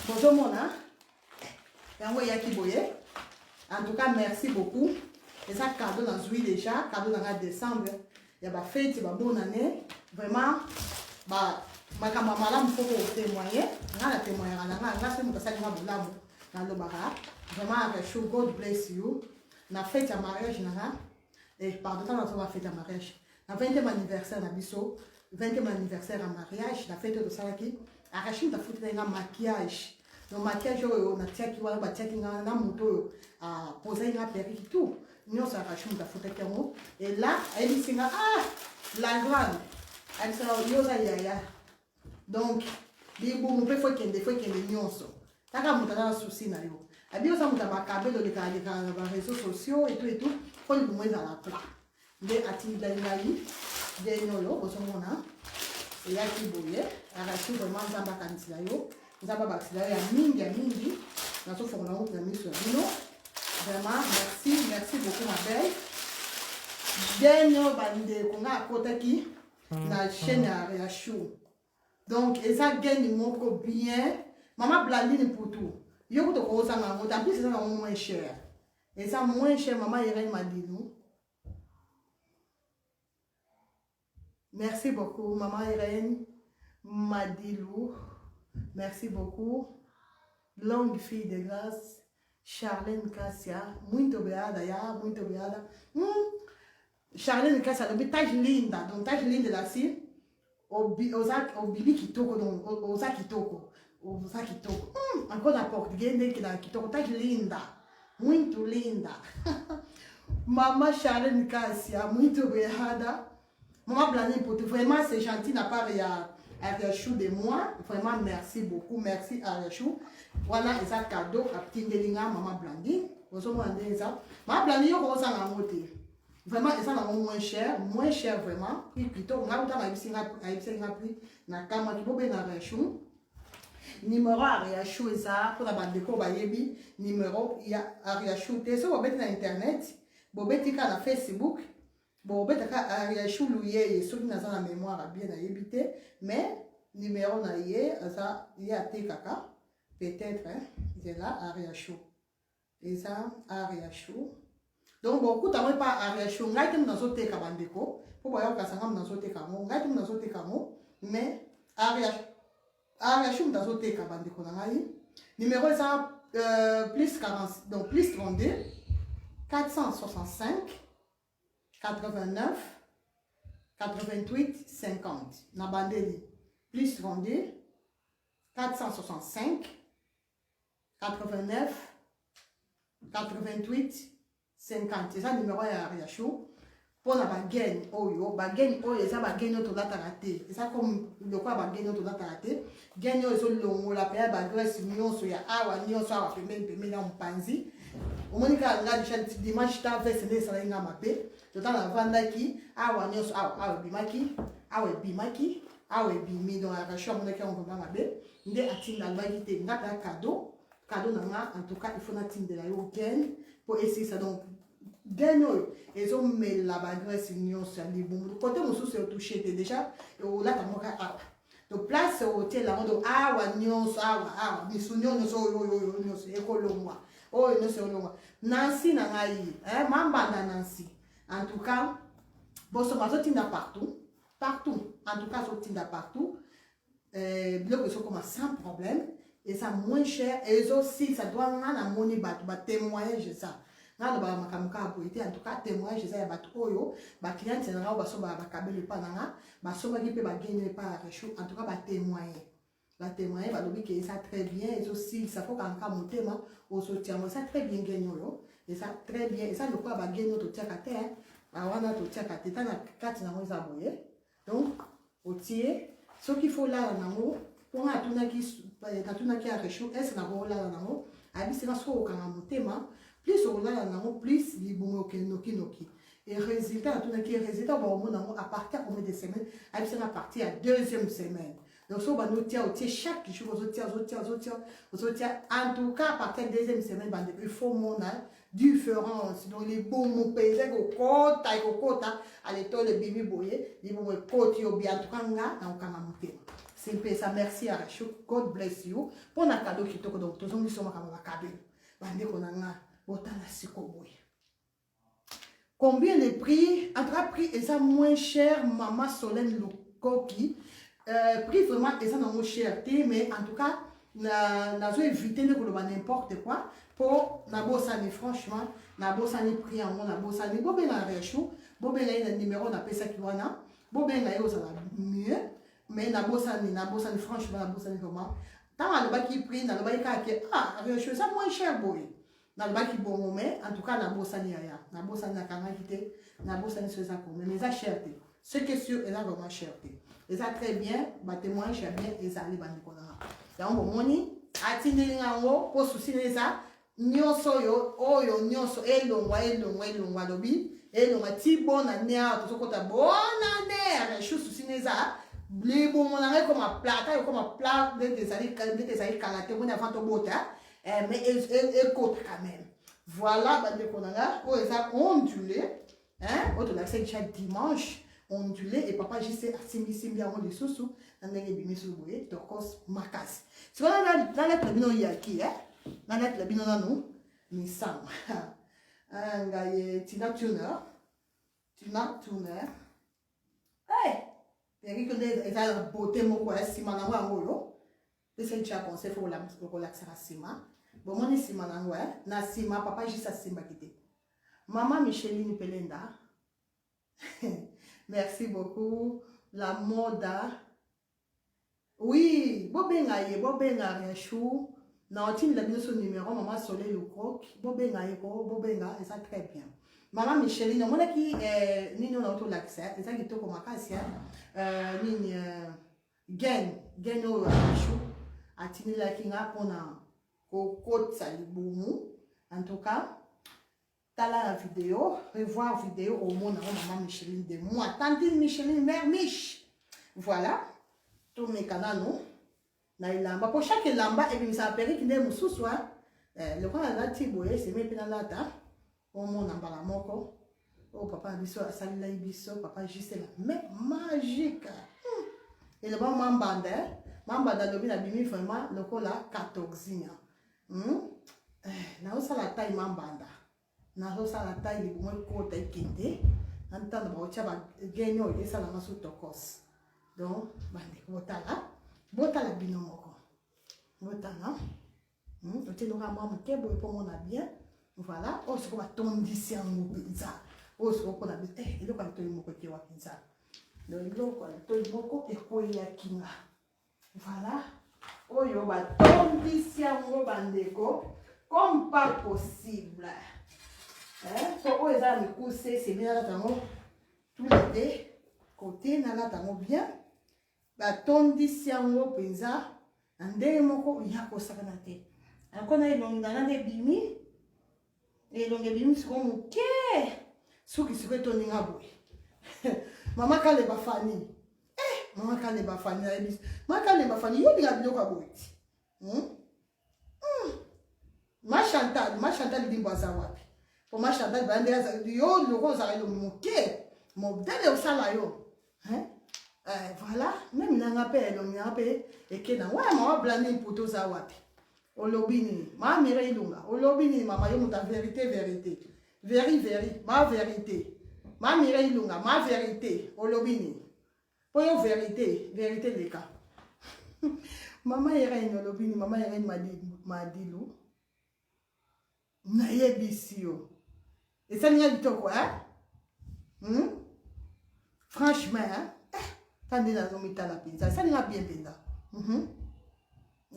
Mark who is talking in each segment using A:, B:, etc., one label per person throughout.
A: Bonjour Mona. En tout cas, merci beaucoup. Et ça, cadeau dans juillet déjà, cadeau dans décembre. Il y a des fêtes, il y a une bonne année. Vraiment, ma maman là, il faut témoigner. On a témoigné. Vraiment, God bless you. La fête à mariage, et par de temps, on va fête à mariage. La 20e anniversaire, on a 20e anniversaire à mariage, la fête de Salaki. Arraché, on a foutu un maquillage. Le maquillage, on a tiré qui va tirer un moto à poser un perruque tout. Nous, ça arraché, on a foutu un mot. Et là, elle dit, ah, la grande. Elle dit, yosa yaya. Donc, les bons, on peut faire qu'il y ait des nuances. T'as qu'à monter dans le souci, na yo. Et bien, ça m'a câblé dans les réseaux sociaux et tout. Il faut le mettre dans la plat. Les activités de la vie, des nolo, au son moment. Et il y a qui bouille. Arraché vraiment, Zamba Kanisilayo. Zamba Baxilayo, il y a Mingi. Dans ce fourneau, on a mis sur Vino. Vraiment, merci beaucoup, ma belle. Dernier bandé qu'on a à côté qui, la chaîne à Réachou. Donc, et ça gagne mon bien. Maman Blandine pour tout. Yo ko ko ça en plus c'est moins cher. Et ça moins cher maman Irène m'a dit nous. Merci beaucoup maman Irène Madilou. Merci beaucoup. Longue fille de grâce Charlène Cassia, muito obrigada ya, muito obrigada. Charlène Cassia, le tâche linda, donc tâche linda là si. O bibi kitoko donc o za kitoko. Encore na português que na kitoko tá linda, muito linda. Maman Charlène Cassia, muito obrigada. Maman Blandine pour tout, vraiment c'est gentil n'a pas à Riachou de moi. Vraiment merci beaucoup, merci à Riachou. Voilà et ça cadeau à Tindelinga maman Blandine. Vous avez ça. Maman Blandine yo ko ça na moté. Vraiment et ça na moins cher vraiment. Puis plutôt on a autant à prix na kama ki bobe na Riachou. Numéro Ariachou et ça pour la bande de Kobayebi numéro il y a Ariachou t'es sur bobette na internet bobette ka na Facebook bobette ka Ariachou louye et sur na la mémoire bien na yebité mais numéro na yé ça il y a TKK peut-être hein c'est là Ariachou et ça Ariachou donc beaucoup t'as pas Ariachou ngai tem na zote ka bande ko pour voir ka sangam na zote ka mo ngai tem na zote ka mo mais Ariachou Ariachou d'azote kabande konangai. Numéro est ça plus 40 donc plus 32 465 89 88 50 na bandeli plus 32 465 89 88 50 c'est ça numéro à Ariachou. Pour la baguette, ça baguette notre data raté. C'est ça comme le quoi baguette notre data raté. Gagne sur le la paix baguette union sur ya awa union sur awa pembe na mpanzi. Au moins quand là déjà dimanche ta veste ne sera nga mapé. Total la vanda qui awa union sur awa bimaki awa bimi dans la chambre on est on va mabé. Ndé atinda bagité ngata cadeau nanga en tout cas il faut natinda la yo gain pour essayer ça donc gagne et on met la baguette union sur les bons côté on se touché déjà et là t'as moka donc place au hôtel là on do awa union awa bisunion no so yo so ekolomwa oh no so olomwa Nancy na ngai hein mamba na Nancy en tout cas bon ça va sortir partout en tout cas sortir partout bloc so comme sans problème et ça moins cher et aussi ça doit na money ba témoignage ça na ba makamuka poité en tout cas témoignage ça ya ba oyo ba client na ba so ba kabele pa na ba so ba ki pe ba gagner pas Ariachou en tout cas ba témoigner ba lobi que ça très bien et aussi ça faut quand même monter ma au soutien ça très bien gagner yo et ça très bien et ça le quoi ba gagner to tia kate ba wana to tia kate na kati na mo za boye donc au tie ce qu'il faut là na mo pour na tuna ki Ariachou est na ko là na mo abi c'est na so ka na motema plus on a plus libomo noki et résultat tout qui résultat bon à partir de semaines à partir à deuxième semaine donc ça va nous tirer chaque jour aux autres en tout cas à partir de deuxième semaine il faut mon différence donc les bons mots pesés au côté à l'étoile de bibi boye les bons côté au bien en tout cas na okanga monter c'est ça merci à Rachou God bless you pour un cadeau qui te donc tous on sont comme cadeau bande qu'on a autant la sikoboy combien le prix entre prix et ça moins cher maman Solène Lukoki prix vraiment et ça non moins cher mais en tout cas na éviter de n'importe quoi pour na bossani franchement na bossani prix en na bossani bobé na Rachou bobé na numéro na pesa qui wana bobé na yo ça va mieux mais na bossani franchement na bossani vraiment tant le bas qui prix na le bas qui ah Rachou ça moins cher boy na le bas qui bon mais en tout cas na bossani ya na bossani na kana quitté na bossani c'est ça comme mais ça cherté ce que sûr est vraiment cherté et ça très bien ba témoin cher bien et ça ali bandi kona donc moni atindeli ngango po souci neza nyonso yo oyo nyonso elongwa lobi elongwa ti bona nia to sokota bona ne Rachou souci neza libo monanga comme a plata comme a plat de des ali kalate mona avant to bota mais écoute quand même voilà bande konanga o eza ondulé hein autre l'accès chaque dimanche ondulé et papa jissé simbi en de sousou ndenge bimisu boye tokos makasi si on a dans la bino yaki hein dans la bino nanu ni sam ngaye Tina Turner hey et que les a beauté mo quoi si manangwa ngolo c'est un conseil pour la relaxer à sima bon mon si manangwa na sima papa jissé simba kité maman Micheline Pelenda merci beaucoup la moda oui bobenga Rachou na otine la son numéro maman Soleil le croc bobenga et ça très bien maman Micheline mona qui nino na auto l'accès et ça qui to comme makasi nini gen o Rachou atine la kinga pona ko kotsa libumu en tout cas t'as la vidéo, revoir vidéo au monde maman Micheline de moi, tantine Micheline mère Mich. Voilà, tous mes canaux, na ilamba. Pour chaque lamba, et puis ça appelle qu'il est moussou soit. Le roi a la tiboye, c'est même pas la ta. Au monde en balamoko. Oh papa biso, salila ibiso, papa juste la mais magique. Et le bon mambanda, mambanda dobi na bimi vraiment le col la 14 ans. Na osa la taille mambanda. Na rosa la taille libu moi kota ikinde antanda ba ocha ba genyo esa la masu tokos donc bande botala bino moko botala otino ka mwa mkebo epo mona bien voilà o siko ba tondisi yango penza o siko ko na bien eloko ya toyi moko ke wa penza donc eloko ya toyi moko ekoyi ya kinga voilà oyo ba tondisi yango bandeko comme pas possible. Pour eux, c'est bien là, tous les deux côtés, là, bien. Baton d'ici en haut, penza, un démon, il y a quoi ça dans la tête. Encore, il y a des bimi, et l'on est bimi, c'est comme ok. Ceux qui se retournent à bout. Maman, quand les bafani, maman, quand les bafani, maman, quand les bafani, il y a bien à bout. Ma Chantal, dit Bazawapi. Pour ma Chantal, yo, le rose a le moqué. Mon bel au salayo. Voilà, même n'a appelé, on m'a appelé, et que dans ouais, moi, blâmer pour tous à wapi. Au lobini, ma mère lunga, au lobini, ma maillot, ta vérité, ma vérité. Ma mère lunga, ma vérité, au lobini. Pour une vérité les cas. Maman est reine au lobini, maman est reine m'a dit lou. Naye bisio. Et ça n'y a du tout quoi, franchement, quand on a mis la pizza, ça n'y a bien pizza.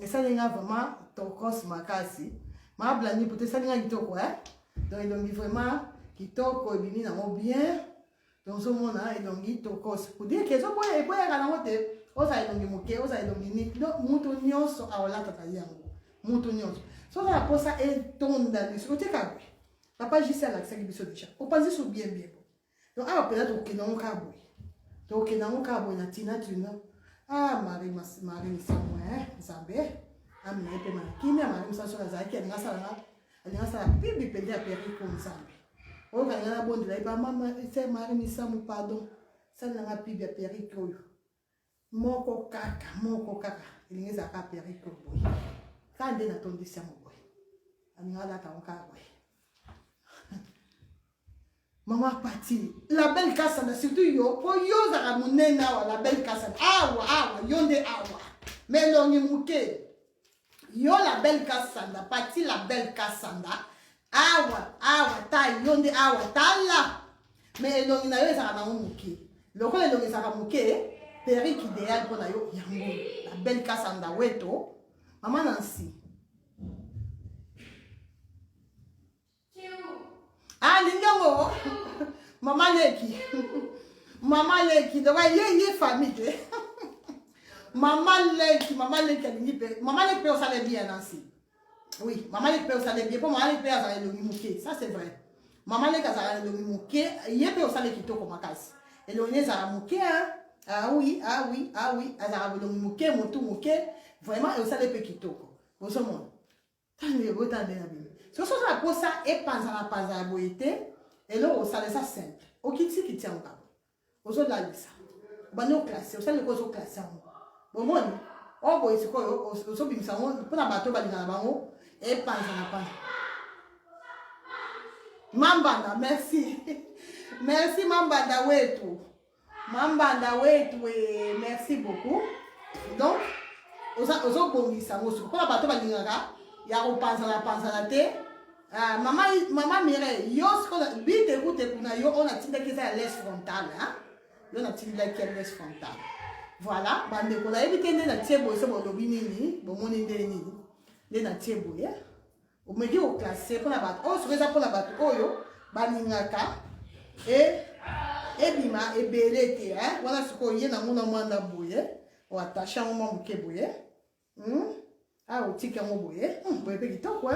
A: Et ça n'y a vraiment tokos makasi. Ma blani pour ça n'y a du tout quoi. Donc il dit vraiment qui toko et bini n'a bien. Donc ce monde là il dit tokos. Pour dire que ça boye boye à la motte. Osa il dit moke, osa il dit ni mutu nyonso awala tata yango. Mutu nyonso. So la posa est tonda ni so te kabwe. Papa juste à l'accès biso déjà. Au pas sur bien. Donc ah peut-être au kenan kabwe. Donc kenan kabwe na Tina Turner. Ah Marie Samuel, Zambé. Ah mais pe makina Marie Samuel sur zaki alinga sala bibi pende a péri comme Zambé. O kana bon de la maman c'est Marie Samuel pardon. Ça n'a pas bibi a péri koyo. moko kaka elingi ezalaka perike boye kaka nde natondisi yango boye alingi alata yango kaka boye mama pati la belle kasanda surtout yo po yo ozalaka monene awa la belle kasanda awa yo nde awa me elongi moke yo la belle kasanda pati la belle kasanda awa ta yo nde awa tala me elongi na yo ezalaka nango moke lokola elongi ezalaka moke perike idéal mpo na yo yango la belle kasanda weto mama Nancy lingango mama leki donc ye famille te mama leki alingi pe mama leki pe osala bien Nancy oui mama leki pe osala bien po mama leki pe azala elongi moke ça c'est vrai mama leki azala elongi moke ye pe osala kitoko makasi elongi ezala moke oui azala elongi moke motu moke vraiment osala pe kitoko bozomona tande na bino soso osala mposa epanzala boye te eloko osala eza simple okiti yango kaka ozolalisa obandi oklase osali loko ozoklase yango bomoni oyo boye sikoyo ozobimisa yango mpona bato balinga na bango epanzala mambanda merci merci mambanda wetu merci beaucoup donc ozobongisa yango suku mpona bato balingaka ya kopanzala te mama Mireille yo sikoyo bite kute kuna yo on atindaki eza ya les frontale yo natindaki ya les frontale voilà bandeko nayebi te nde natie boye so bolobi nini bomoni nde nini nde natie boye omeki koklase mpona bato oyo soko eza mpona bato oyo balingaka ebima ebele te wana sikoyo ye nango na mwanda boye oatashe yango mwa moke boye otiki yango boye boye mpe kitoko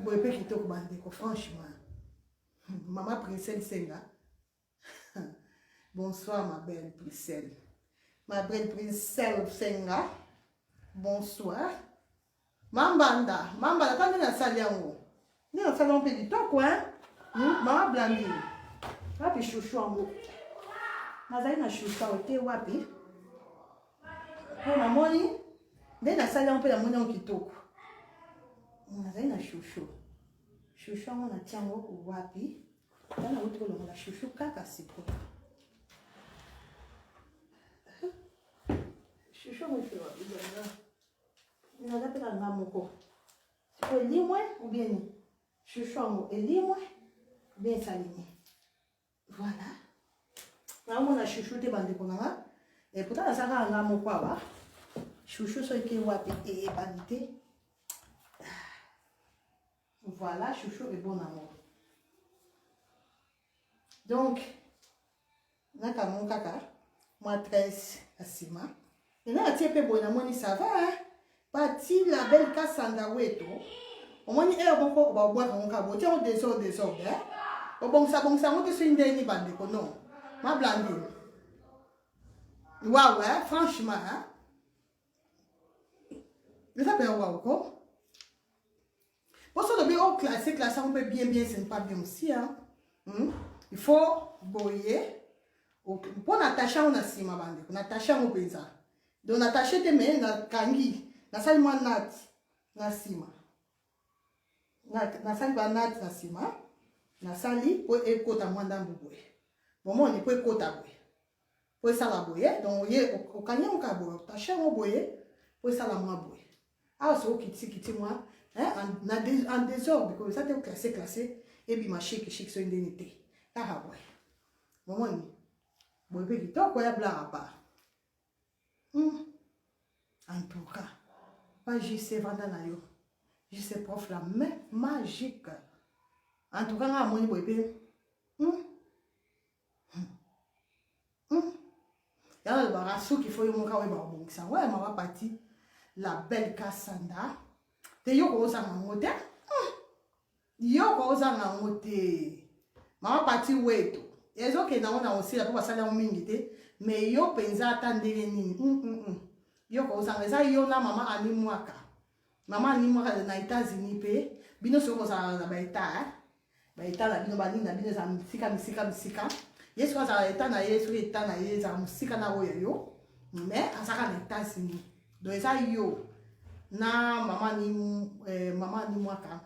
A: boye mpe kitoko bandeko franchement mama Priscelle Senga bonsoir ma belle Priscelle Senga bonsoir mambanda ta nde nasali yango nde nasali yango mpe kitoko mama Blandine wapi shushu yango nazali na shushu awo te wapi po namoni nde nasali yango mpe namoni yango kitoko nazali na shushu yango natia yango wapi tana uti kolongola shushu kaka sikoyo shushu yango efe wapi naza mpe na nga moko sikoyo elimwe obieni shushu yango elimwe bien esalimi voilà naomona shushu te bandeko nanga pourtant nazalaka nga moko awa shushu soki wapi eyebani te voilà chouchou est bon amour donc naka mon kaka moi 13 asima et là tie pe bon amoni ça va parti la belle kasanda weto omoni boko ba boire mon kabo tie on désordre obongsa mo te swinde ni bande ko non ma Blandine waouh franchement mais ça peut avoir quoi. Parce que on classe on peut bien, ce n'est pas bien aussi. Il faut boyer. Pour n'attacher, on a si ma bande. On attache on peut ça. Donc attacher tes mains, na kangi, na sali moi nat, na sima. Na sali ba nat na sima. Na sali pour écouter moi dans boye. Bon moi on peut écouter boye. Pour ça la boye. Donc au kanya on ka boye, attacher on boye. Pour ça la moi boye. Ah c'est au kiti moi. En désordre, comme ça, tu es classé, et puis ma chic, sur une dénité. Ah, ouais. Maman, bon, et puis, toi, quoi, y'a blanc à part. En tout cas, pas juste Vandanayo. Je sais, prof, la main magique. En tout cas, moi, bon, et puis, y'a le barassou qu'il faut y monter, bon, ça, ouais, ma partie, la belle Cassandra. Yoko ozanga ngote mama pati wetu ezoke na ona osila po basala yango mingi te mais yo penza ata ndenge nini yoko ozanga eza yo na mama animwaka na États-Unis pe bino soko ozala na baeta na bino banini na bino eza misika Yesu azala état na Yesu état na ye za musika na oyo yo mais azaka na États-Unis donc eza yo na maman ni mwaka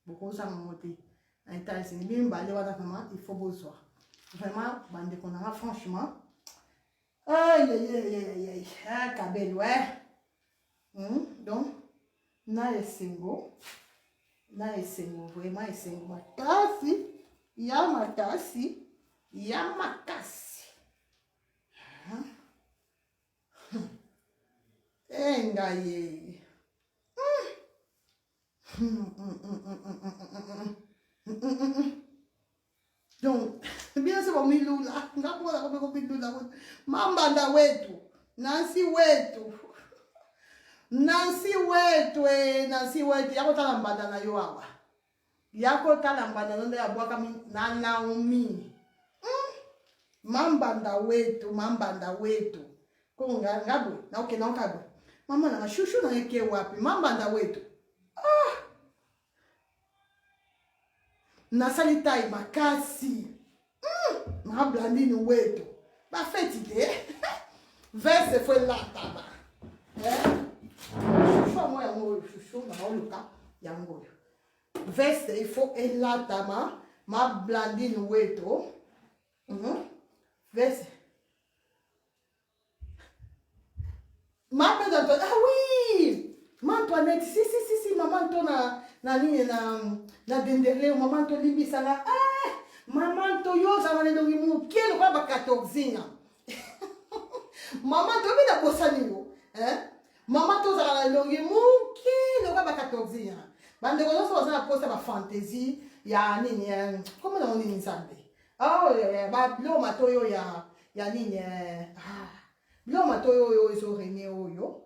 A: bokosa monter na États-Unis bim balé wana vraiment il faut besoin vraiment bande konanga franchement aïe ah kabel ouais donc na esengo vraiment esengo makasi ya makasi engaye donc bien sûr milula ngakubona kome milula mambanda wetu Nancy wetu yakotala mbanda na yo awa yakotala mbanda nonde ya bwaka na Naomi mambanda wetu ko ngabwe na oke na okabwe mama na shushu na yeke wapi mambanda wetu na salitai makasi na blandini wetu ba feti de verse foi lataba shushu mo ya mo shushu na oluka ya ngoyo verse il faut elatama ma blandini wetu verse ma père d'Antoinette, ah oui, ma Antoinette, si, maman to na nini na dendele, maman to libi sala, maman to yo za wane dongi mu kielo kwa ba 14 ans. Maman to bi na bosani yo, maman to za wane dongi mu kielo kwa ba 14 ans. Bande ko so za posta ba fantasy ya nini comment on dit nzambe. Ba lo matoyo ya nini bilo matoyo oyo ezorene oyo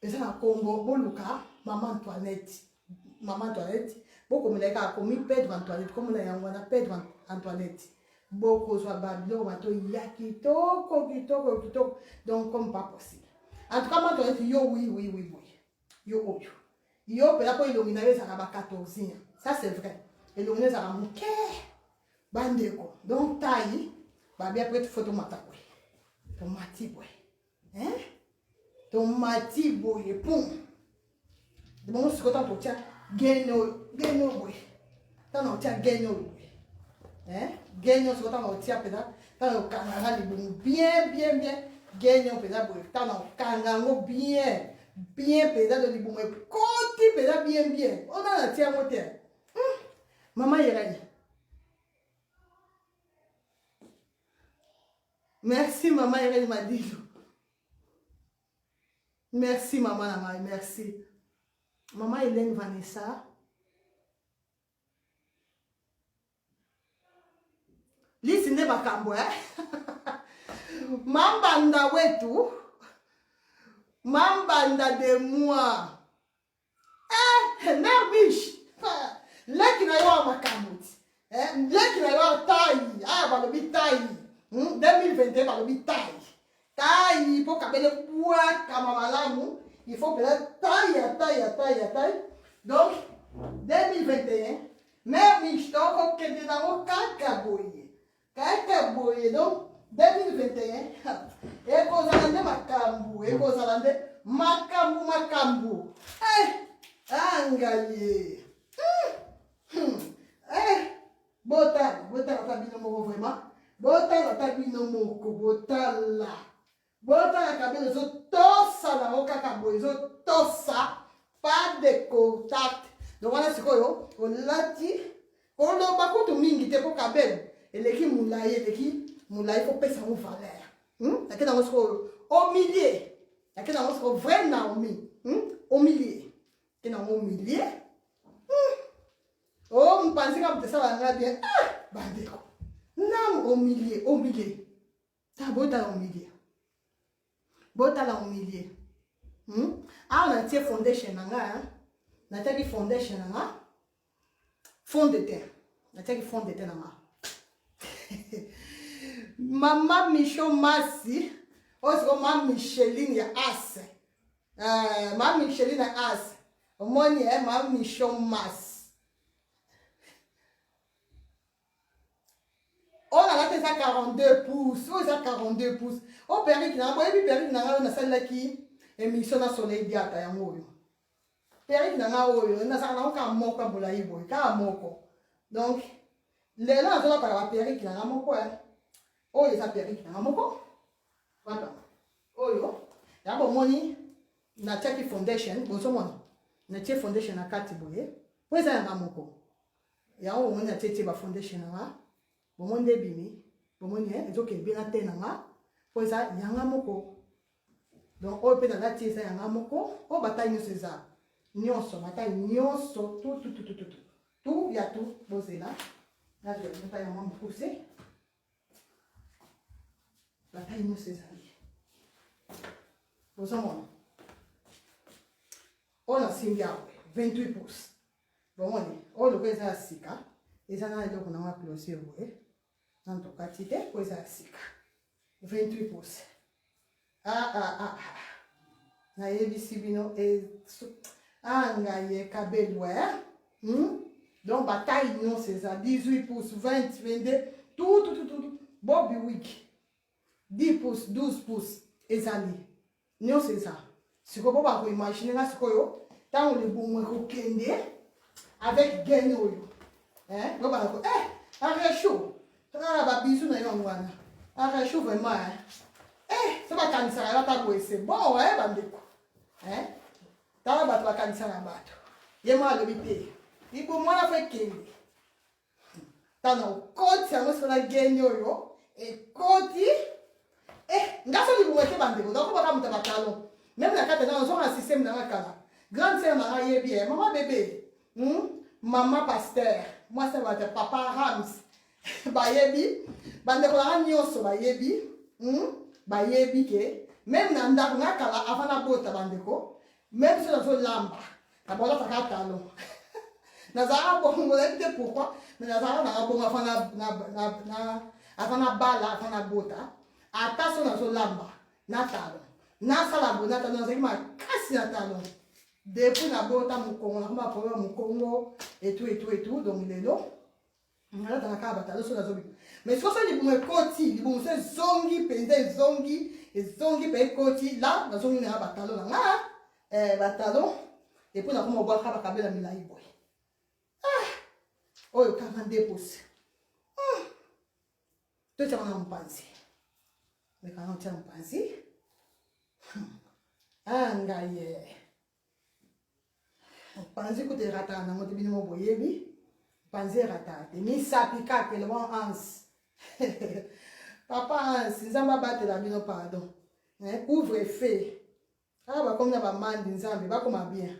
A: eza na kombo boluka maman Antoinette bokomela kaka komi Pedro Antoinette komona yango wana Pedro Antoinette bokozwa babilo matoyo ya kitoko donc comme pas possible en tout cas Antoinette yo oui boy yo oyo yo pela po ilongi na yo ezaka ba 14 ans ça c'est vrai elongi na ezaka moke bandeko donc taille babi après photo matakwe tomati boy tomati boye pum de bon ce que tant tia geno boy tant tia geno boy geno ce que tant tia peda tant kanganga li bien geno peda boy tant kangango bien peda de li bon côté peda bien on a la tia moteur maman Irene merci maman Irene Madilo. Merci maman Amai, merci. Maman Hélène Vanessa. Lisi ne bakambo Mambanda wetu. Mambanda de moi. Mère biche. Leki na yo makamuti. Leki na yo taille. Balobi taille. 2021 balobi taille. Taille pour kabele bois kamamalamu il faut que la taille donc 2021 même mistoko kende na kakaboye donc 2021 ekozala nde makambu angaye botala tabino moko vraiment botala tabino moko botala la kabine tosa na okaka boy tosa pas de contact donc voilà sikoyo olati oloba kutu mingi te ko kabel eleki mulai ko pesa mo valeur akena ngo sikoyo au milieu akena ngo sikoyo vrai Naomi au milieu kena ngo milieu mpanzika mtesa banga bien bandeko nam au milieu tabota au milieu botala au milieu na tie foundation nanga na tie foundation nanga fond de terre nanga mama Micho Masi osiko mama Micheline ya as mama Micheline ya as omoni mama Micho Masi On a là ça 42 pouces. Oh, ça 42 pouces. Oh, Péric, on a celle-là qui émission na soleil diata ya ngoyo. Péric, on a ça là on moko bola ibo, ka moko. Donc, les là on a pas Péric na moko. Oh, ça Péric na moko. Voilà. Oh yo. Ya bo moni na check foundation, bo so moni. Na check foundation na kati boye. Po ça na moko. Ya o moni na check ba foundation na. Bomonde bimi, bomoni ezoke bien te nanga, po eza yanga moko. Donc o pe na lati eza yanga moko, o bataille nyonso eza. Nyonso, bataille nyonso, tout ya tout bozela. Là je vais pas yanga pousser. Bataille nyonso eza. Bozomona. O na singa 28 pouces. Bomoni, o lo eza sika. Eza na eloko na wa closer boye. Dans ton quantité, pour ça, 28 pouces. Na yebi bino et ngaye kabelwe. Donc bataille non c'est ça 18 pouces, 20, 22, tout. Bobby week. 10 pouces, 12 pouces ezali. Non c'est ça. Ce que vous pouvez imaginer là ce que yo, tant le bon ko kende avec gaino yo. Hein? Vous ba ko arrête chaud. Ah, bah, bisous, na yon wana. Ah, chaud vraiment, hein. Ça va cancer, là, t'as beau, c'est bon, ouais, bandeko. Hein? T'as battu la cancer à battre. Y'a moi, le bité. Il faut moi la faire kende. T'as non, côte, c'est un peu la gagne, yo. Et côte, n'a pas dit vous mettez bandeko. Donc, on va pas me talon. Même la carte, on a un système dans la cala. Grande sœur, m'a bien. Maman, bébé. Maman, pasteur. Moi, ça va être papa Rams. Bayebi bandeko la nyonso bayebi bayebi ke même na ndako ngakala afana bota bandeko même si on lamba na bola taka talo na za bongo le pourquoi mais na za na bongo afana bala afana bota ata so na so lamba na talo na sala bona talo na zima kasi na talo depuis na bota mukongo na kuma problème mukongo et tout donc lelo ngala taka batalo so na zo. Mais si on fait les côtés, les zongi, penze zongi, pe côté, là, nous avons un batalon là, batalon, et puis nous avons un bois à la milaï boy. Oh, 42 pouces. Tout ça, on a un pensée. Mais quand on tient un pensée, ngaye. On pense que tu es raté dans notre binôme boyebi, pensée raté. Mais ça pique que le bon ans. Papa, si Zamba batte la bino pardon. Ouvre et fait. Ah, bah, comme il y a un man d'Inzambi, bah, comme bien.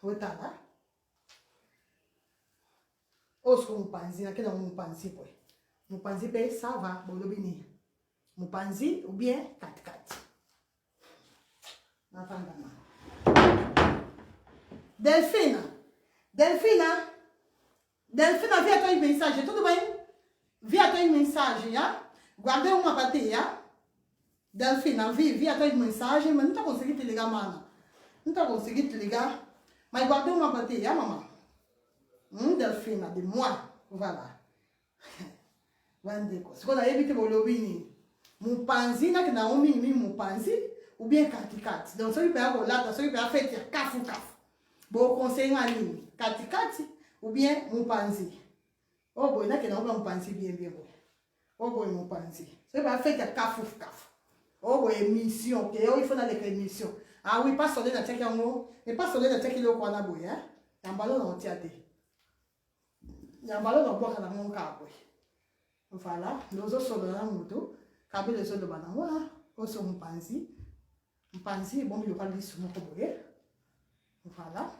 A: Otala. Oh, ce que vous pensez, là, qu'est-ce que vous pensez, quoi? Vous pensez que ça va, bon, le béni. Vous pensez, ou bien, 4-4. Delphine, viens toi un message, tout de même. Viens toi un message, ya. Guardez uma bateia. Delphine, viens toi un message, mas não tá conseguindo te ligar, mana. Não tá conseguindo te ligar. Mas guardez uma bateia, maman. Delphine, de moi. Voilà. Vandeko. Se quando a evite o lobini, mupanzi, na que na homem mupanzi, ou bien katikati. Donc, celui qui a la, celui qui a fait kafu. Bon conseil ali, katikati, ou bien mupanzi. Oh boy, na que na homem mupanzi bien. Oh boy, mupanzi. Celui qui a fait kafu. Oh boy, émission. Ok, il faut aller à l'émission. Ah oui, pas seulement dans tchèque en mais pas seulement dans tchèque le quoi na boy, hein. Un ballon dans tiate. Il y a un ballon dans bois dans mon cas, boy. Voilà, nous sommes dans la moto, quand les autres banana, on se mpanzi, bon, il y aura des sous mon coboye. Voilà,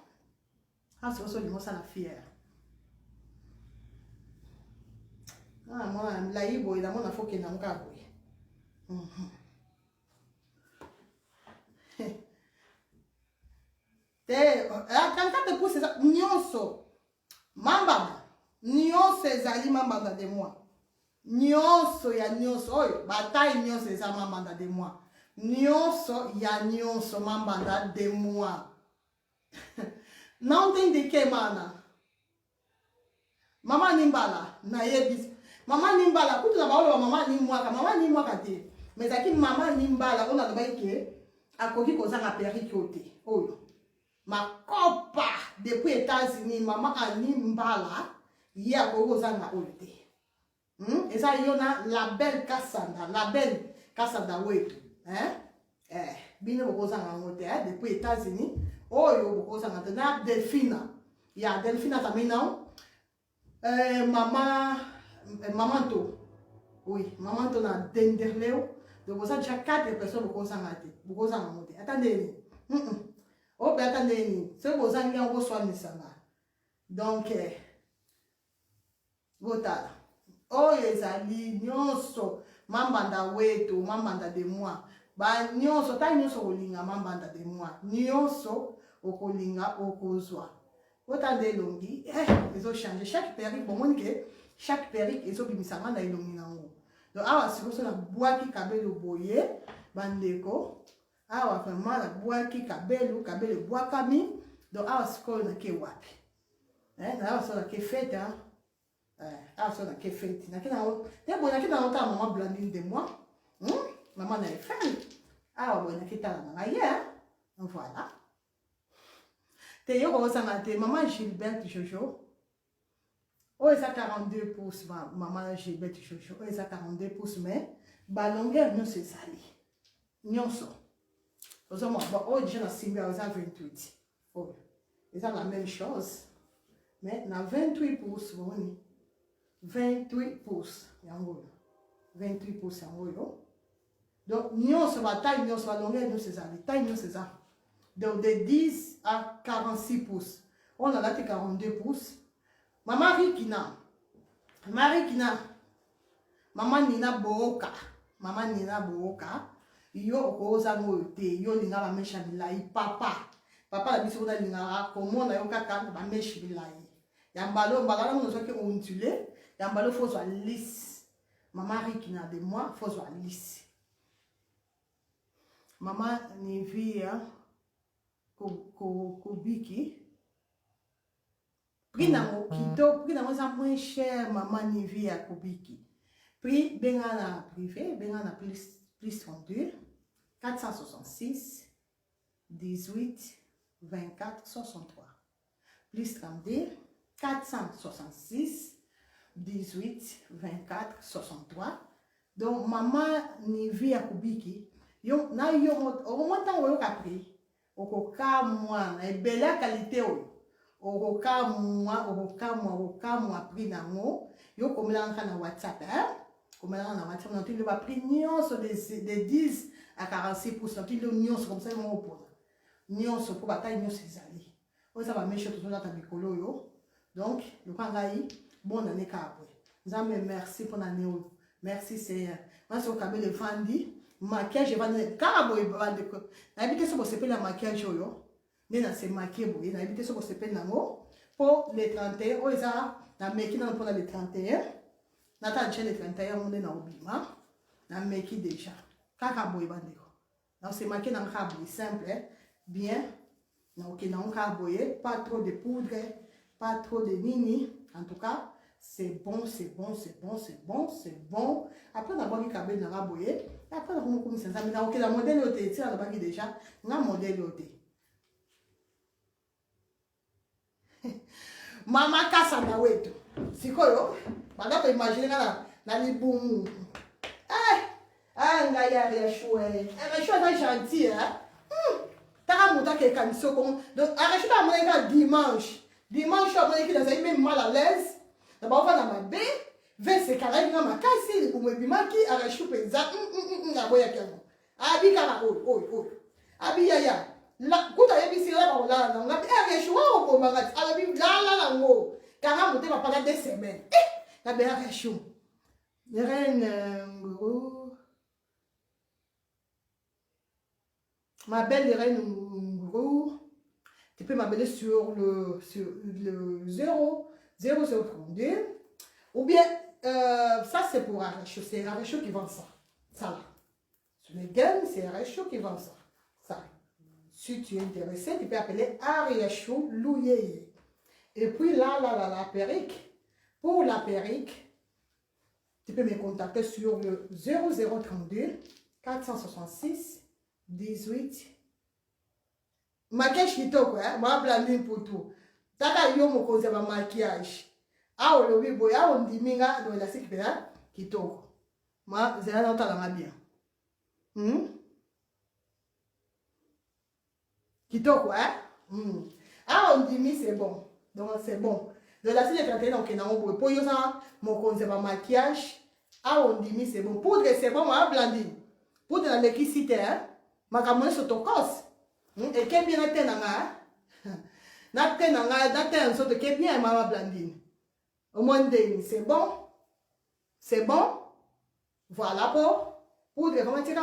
A: ah, c'est aussi le la fière. Ah, moi, la ibo, il a mon affaire qui n'a pas boy. Quand tu pousses ça, nyonso, mamba, nyonso ezali mamba de moi. Nyonso ya nyonso oyo bataille nyonso eza mambanda de moi. Nyonso ya nyonso mambanda de moi. Não tem de que mana. Mama nimbala na yebis. Maman Nimbala, quand tu as parlé de maman Nimbala, mais à qui maman Nimbala, on a le à côté qu'on a la période. Oh, ma copa, depuis les États-Unis, maman Nimbala, il y a qu'on a la olé. Et ça, il y a la belle Cassandra, oui. Hein? Bien, on a la depuis les États-Unis. Oh, on a la Delphine. Il y a Delphine à maintenant. Maman to. Oui, maman to na denderleo. Donc vous avez déjà 4 personnes qui sont monté. Attendez. Oh, ben attendez. C'est vous avez un reçoit nisanga. Donc vota. Oh, ezali nyonso mambanda wetu, mambanda de moi. Ba nyonso ta nyonso olinga mambanda de moi. Nyonso okolinga okozwa. Autant de longi, ils ont changé. Chaque perruque, bon, chaque perruque, ils ont mis ça dans les longi. Donc, ah, c'est comme ça, la boîte qui cabe le boyer, bandeko. Ah, vraiment, la boîte qui cabe le bois kami. Donc, ah, c'est comme ça, qui est wapi. Ah, c'est ça, qui est fait, hein. Ah, c'est ça, qui est fait. T'es bon, qui est dans le temps, maman blandine de moi. Maman n'a fait. Ah, bon, qui est dans la hier. Voilà. Maman Gilberte Jojo. Oh, ils a 42 pouces, maman Gilberte Jojo. Oh, ils a 42 pouces, mais la longueur, nous, c'est ça. Nous sommes. Oh, déjà, la Simba, ils a 28. Oh, ils ont la même chose. Mais, on a 28 pouces, 28 pouces. 28 pouces, donc, nous sommes la taille, nous sommes la longueur, nous, c'est ça. La taille, nous, c'est ça. Donc de 10 à 46 pouces. On a là 42 pouces. Maman Rikina. Maman Nina Booka. Yo rosa mote. Yo nina la mecha bilai. Papa la biso na nina. Comment na yo kaka la mecha bilai. Yambalo mbala na mozo ke ondulé. Yambalo faut soit lisse. Maman Rikina de moi faut soit lisse. Maman Nivia Kobiki. Prix nango kito, prix nango ça moins cher maman Nivia Kobiki. Prix bengana privé, bengana plus 32 466 18 24 63. Plus 32 466 18 24 63. Donc maman Nivia Kobiki, yo na yo au moins tant yo capri. Okoka moi na belle qualité okoka moi prix nango yo komela na WhatsApp komela na WhatsApp na tu le va prix nyonso de 10 à 46% tu le nyonso comme ça mon pour nyonso pour bataille nyonso ezali o ça va mécho tout là ta mikolo yo donc le kangai bonne année kabwe nzambe merci pour l'année merci Seigneur moi c'est au kabele vandi maquillage va kabo ibande ko na habité so se la maquillage yo nena se maquiller boye na habité so se nango pour les 31 o eza na meki na pour les 31 na ta nche les 31 on na obima na meki déjà kaka boye bande ko na se maquiller na kabo simple bien na ok na kaboye pas trop de poudre pas trop de nini en tout cas c'est bon. Après, on a vu qu'il y a un boyer. Après, on a vu qu'il y a un modèle de thé. On a vu déjà un modèle de thé. Maman Cassandra, oui. C'est quoi? On peut imaginer dans les boum. Ah, il y a rien chouette. Mais je suis gentil, hein? T'as un mouton qui est comme ça. Donc, arrête de dimanche. Dimanche, je suis même mal à l'aise. D'abord, on va dans ma baie, vers ces carrés, dans ma casse, ou me bimaki, à la choupe, la boya kiano. Abi kana, oh. Abi yaya. La, kuta yebi sira ba la, la, la, chouwa ou komangati, ala bi la, ngo. Kara moté va pendant 2 semaines. La béa rechou. Reine, ma belle reine, tu peux m'appeler sur le 0,032 ou bien ça c'est pour Arrêcho, c'est Arrêcho qui vend ça. Ça là. Sur les gaines, c'est Arrêcho qui vend ça. Ça. Si tu es intéressé, tu peux appeler Arrêcho Louyeye. Et puis là, la perruque. Pour la perruque, tu peux me contacter sur le 0032 466 18. Maquillage kitoko, moi blandi pour tout. Taka yo mokonzi ba maquillage. Ah o lobi boya on diminga do la sikipela kitoko. Moi zela na tala bien. Kitoko, Ah on dimi c'est bon. Donc c'est bon. De la sile traité donc na on boy. Pour yo ça mokonzi ba maquillage. Ah on dimi c'est bon. Poudre c'est bon moi blandi. Poudre na l'électricité makamone sotokos. Et que bien été nanga. N'attends un sorte de que bien maman Blandine. Au moins c'est bon. C'est bon. Voilà pour vraiment tirer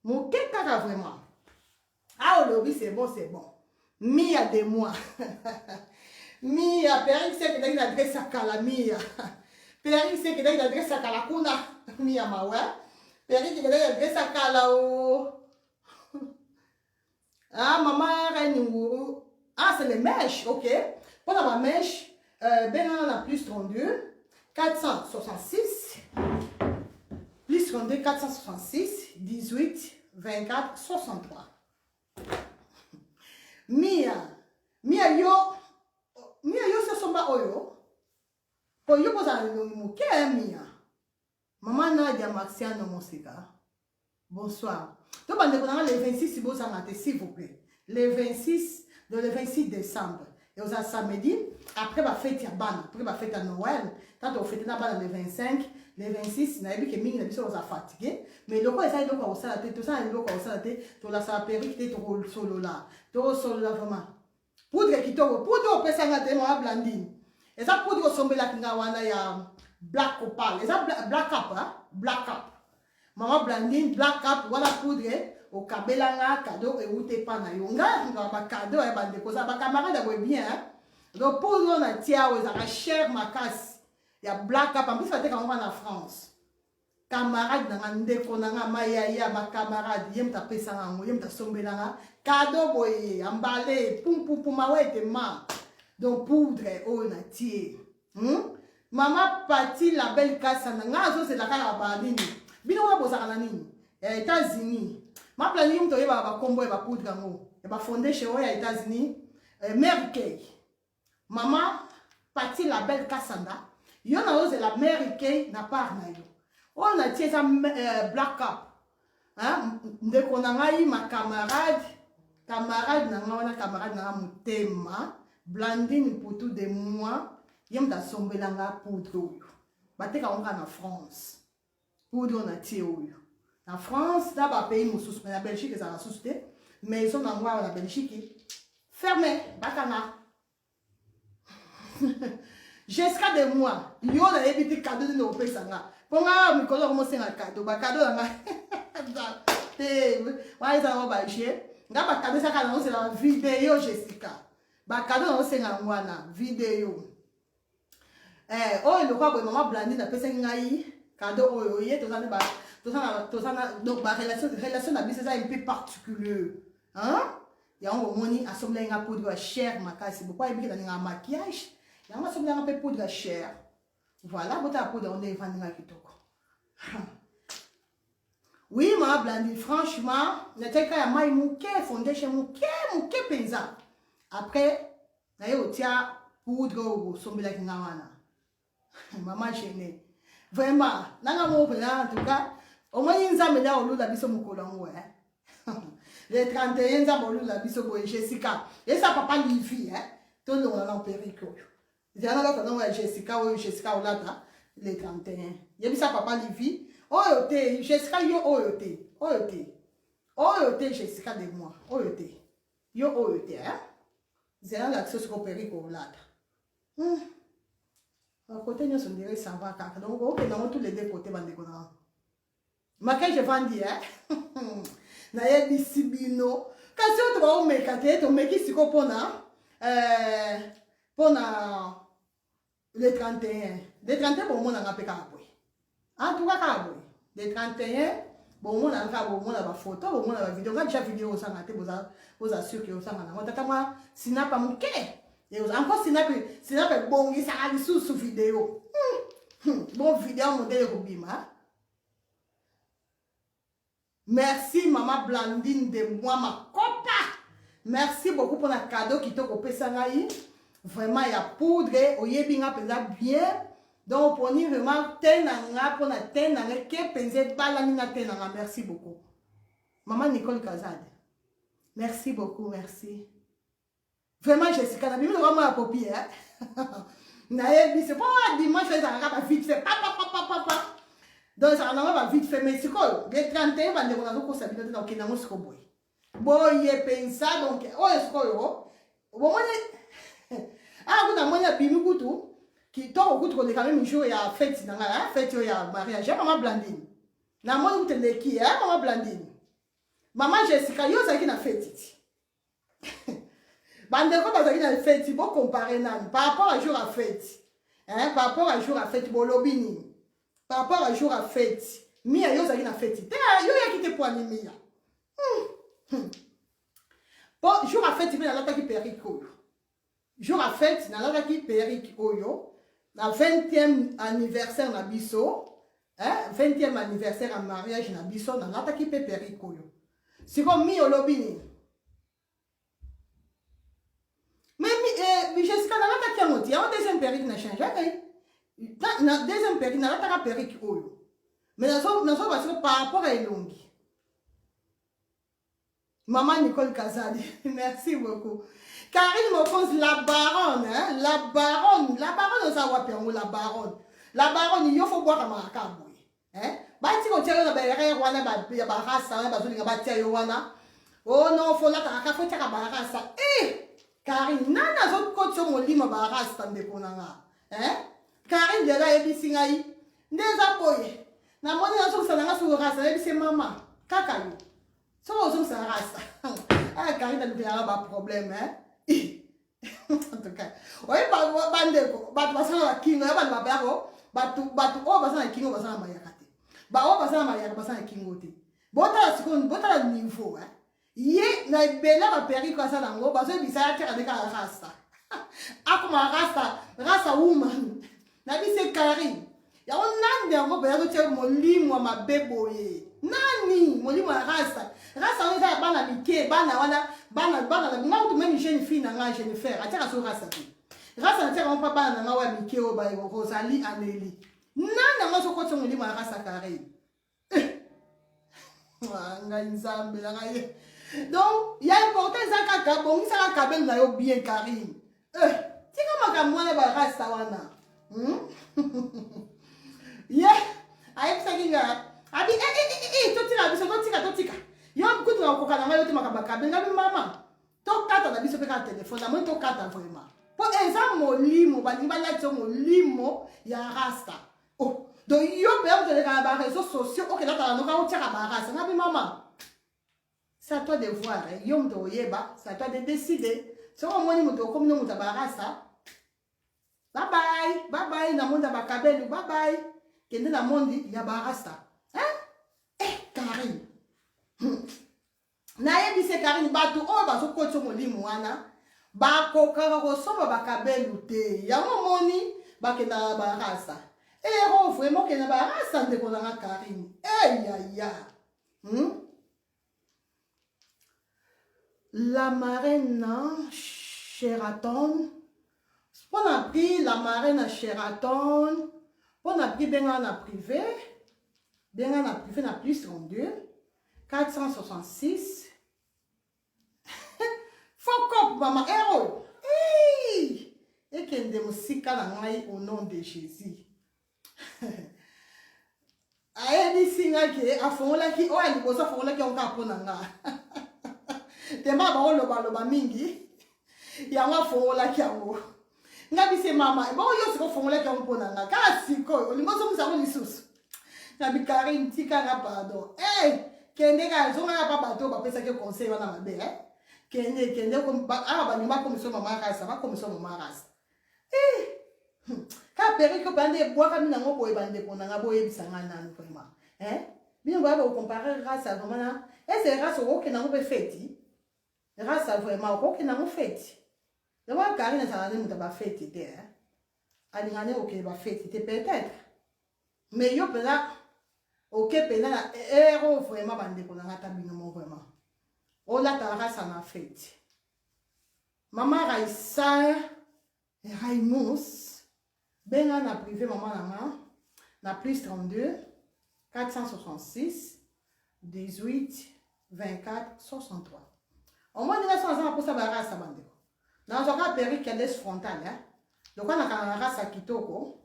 A: mon caca vraiment. Ah aujourd'hui c'est bon, c'est bon. Mia de moi. Mia, Père c'est que il adresse à Kala Mia. Père c'est que il adresse à Kala Kuna. Mia mawa. Père c'est que il adresse à Kala o. Ah, maman, Reninguru. Ah, c'est les mèches, ok. Pour la mèche, ben on a plus 32, 466, plus 32, 466, 18, 24, 63. Mia yo se somba oyo. Pour yo posa no muke Mia. Maman Nadia Marciano Monsika. Bonsoir. Donc, on a le 26, s'il vous plaît. Le 26, le 26 décembre. Et on a samedi, après la fête à Ban, après la fête à Noël, quand on fête le 25, le 26, on a vu que Ming on a fatigué. Mais le quoi, ça, il doit aussi la tête, tout ça, il doit aussi la tête, tout la sa perruque, tout solo là. Tout solo là, vraiment. Poudre qui tombe, poudre au pesa ngate, moi, blandine. Et ça, poudre au sommet là, qui n'a pas, il y a black opal. Et ça, black cap, hein, black cap. Maman Blandine, black cap, voilà poudre, au kabelanga, cadeau, et où t'es pas na yonga, on va cadeau, et bande de causes, ma camarade a bien, hein. Donc, poudre, on a tia, on a cher, ma casse. Il y a black cap, en plus, ça fait quand on va en France. Camarade, dans un déco, dans un maïa, ma camarade, yem ta pesanga, yem ta sombelanga, cadeau, boy, emballé, poum, poum, poum, ma ouais, t'es ma. Donc, poudre, on a tia. Maman, parti, la belle casse, c'est la carabine. Bino wa boza kana nini? États-Unis. Ma plani mto yeba ba kombo yeba poudre ngo. Yeba fondé chez ya États-Unis. Mary Kay. Maman parti la belle Cassandra. Yo na ose la Mary Kay na part na yo. On a tia ça black cap. Hein? Ndeko na ngai ma camarade na ngona camarade na mutema. Blandine pour tout de moi. Yem ta sombelanga poudre. Bateka onga na France. Poudre na théorie. En France, dans le pays, mais la Belgique, ça va souster. Mais ils sont en la Belgique. Fermé, bakana. Jusqu'à des mois, il y a des cadeaux de nos pays. Pour moi, je vais un cadeau. Cadeau, c'est la vidéo, Jessica. Cadeau, c'est la vidéo. Oh, il y a maman Blandine, la personne cadeau oyoye donc ma relation na c'est un peu particulier hein il y a un moni assemblée nga poudre cher makasi pourquoi il y a un maquillage il y a un assemblée un peu poudre cher voilà bota poudre on est vendu nga kitoko oui ma Blandine franchement nataka ya mai muke foundation muke penza après na yo tia poudre au sombela kinga wana maman gênée. Vraiment, en tout cas, au moins ils ont mis au loup la biso mokolongo. Les 31 ans au loup la biso boy Jessica. Et ça papa Livy, hein. Tout le monde en péricle. Il y en a l'autre nom Jessica ou Jessica ou là, les 31. Il y a ça papa Livy. Oh yote, Jessica yo oh yote. Oh yote. Oh yote Jessica de moi. Oh yote. Yo oh yote, hein. Il y a l'accès au péricle là. Côté nous sommes direct ça va car donc ok dans tous les deux côtés bande de connards. Mais quand je vends dire na ya bisibino kasi tu vas au mercato tu mets qui si kopona le 31 le 31 bon mon anga peka boy en tout cas ka boy le 31 bon mon anga bon mon la photo bon mon la vidéo quand déjà vidéo ça ngate vous assure que ça ngana tata moi sinapa muke et encore sinapa bon il ça a sous vidéo Bon, vidéo modèle Robima. Merci, maman Blandine de moi, ma copa. Merci beaucoup pour le cadeau qui t'a coupé ça. Vraiment, il y a poudre, oyebinga pesa bien. Donc, pour nous, vraiment, tenanga, pour la tenanga, que pense balanina tenanga. Merci beaucoup. Maman Nicole Kazade. Merci beaucoup, merci. Vraiment, Jessica, n'a pas vraiment la copie, hein. C'est pas dimanche, ça va vite fait. Papa. Donc, ça va vite fait. Mais c'est quoi? Les 31, on a beaucoup s'habiller dans le Kenamo Skoboy. Bon, il est pensé, donc, oh, est-ce que bon, ah, vous avez un bimi couteau qui t'a au couteau de quand même un jour, il y a fête, dans la fête, il y a mariage. Maman Blandine. Na moi, vous tenez qui, hein, maman Blandine? Maman Jessica, yo, ça qui n'a fait. Bande ko bazali na fête, bon comparer nan par rapport à jour à fête. Hein, par rapport à jour à fête bolobini. Par rapport à jour à fête. Mia yo zali na fête. Te yo ya ki te po animer. Bon, jour à fête, il na lata ki periko. Jour à fête, na lata ki periko yo. La 20e anniversaire na biso, hein, 20e anniversaire en mariage na biso na lata ki periko yo. C'est comme mi olobini. Mais Jessica, n'a pas qu'à monter. Il y a un deuxième période qui n'a changé. La deuxième période, n'a pas qu'à période. Mais nous sommes par rapport à Elongi. Maman Nicole Kazadi, merci beaucoup. Karine me pose la baronne, hein? La baronne, ça va permettre la baronne. La baronne, il faut boire à Maracabou. Hein? Bah, si on tient la barrière, on a la race, on a la oh non, faut la faut tirer la barrière. Eh! Karine, nana zot coach sur mon lit, ma barrasse, t'en déponanga. Hein? Karine, de là, et singaï. Neza boy. Na moni na so salanga sur race, et c'est maman. Kakayo. So so sa race. Ah, Karine, elle a pas problème, hein? En tout cas. Oui, bandeko. Bat basana la kingo, bat babero. Batu, oh, basana kingo, basana mayakate. Ba, oh, basana mayakate, basana kingo te. Bota, bota niveau, hein? Ye na bela ba peri kwa sana ngo bazo bisaya tera de ka rasta akuma rasta woman na bise Karine ya onande ngo ba yo tera molimo ma beboye nani molimo rasta on va bana bike bana wana bana na tu même jeune fille na nga jeune frère atera so rasta na tera on pa bana na wa bike o ba yo Rosalie Anélie nana ngo so ko tso molimo rasta Karine nga nzambe la ngaye. Donc, il y a important ça ka bon ça ka ben na bien Karine. Tu comme ka moi na ba rasta wana. Yeah, ayi ça kinga. Abi totika. Yo kutu na koka na yo te makaba ben na mama. To kata na biso pe ka téléphone na moi to kata vraiment. Po eza molimo ba nimba la tso molimo ya rasta. Oh, donc yo pe on te les réseaux sociaux. OK, là ta no ka o tira ba rasta na bi mama. C'est à toi de voir, yom to yeba, c'est à toi de décider. Si on m'a dit comme nous barasa, bye bye, na monde bakabelu, bye bye. Kende na monde ya barasa. Hein? Karine. Na yebi se Karine batu o ba so kocho molimo wana. Ba ko karo so bakabelu te. Ya moni ba kenda barasa. Vraiment kenda barasa ndeko na Karine. Ya. La marraine Sheraton. On a pris la marraine Sheraton. On a pris bien en privé. Bien en privé, na plus 32. 466. Fokop, maman, héros. Hey! Et qu'il y a des au nom de Jésus. Aye, dit singa qui a fond là qui, oh, elle dit, ça fond là qui on caponanga. Tema ba loba mingi ya wa fongola kyango ngabi se mama ba yo siko fongola kyango ponanga ka siko olingo so musa lisusu ngabi Karine tika nga pardon kende ka zo nga papa to ba pesa ke conseil wana mabe kende ko ba ni ma komiso mama rasa ba komiso mama rasa ka peri ko bande boa ka mina ngo boy bande ponanga boye bisanga nanu vraiment bien ba comparer rasa vraiment c'est rasa o ke na ngo be feti. Rasa vraiment ko kina mo fête. D'abord Karine ça n'a pas fête te. Alingane o ke ba fête te peut-être. mais yo pena ok pena na héros vraiment bande ko na tabino mo vraiment ola tara ça na fête maman Raissa Raimous benga na privé maman nanga na plus 32 466 18 24 63 au moins la sans pour ça barasa bande na zoka péri qu'elle est frontale hein donc on a quand rasa kitoko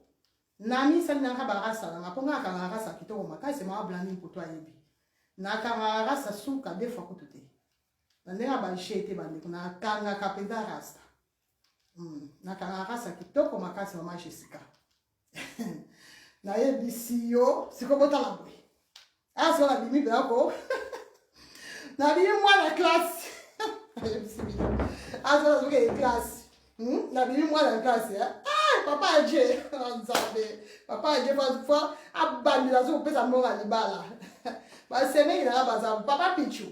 A: nami sa nanga barasa na ponga quand rasa kitoko makasi ma blandi pour toi yebi na quand rasa suka des fois kotote na ndenga ba chete bande na kanga kapeda rasta na quand rasa kitoko makasi mama Jessica na yebisi yo sikobota la boy ah so la bimi bako na bimi moi la classe ah so la classe na bimi moi la classe ah papa Adje nzabe papa Adje pas fois abandi la so pesa monga libala ba seme ina ba papa Pichu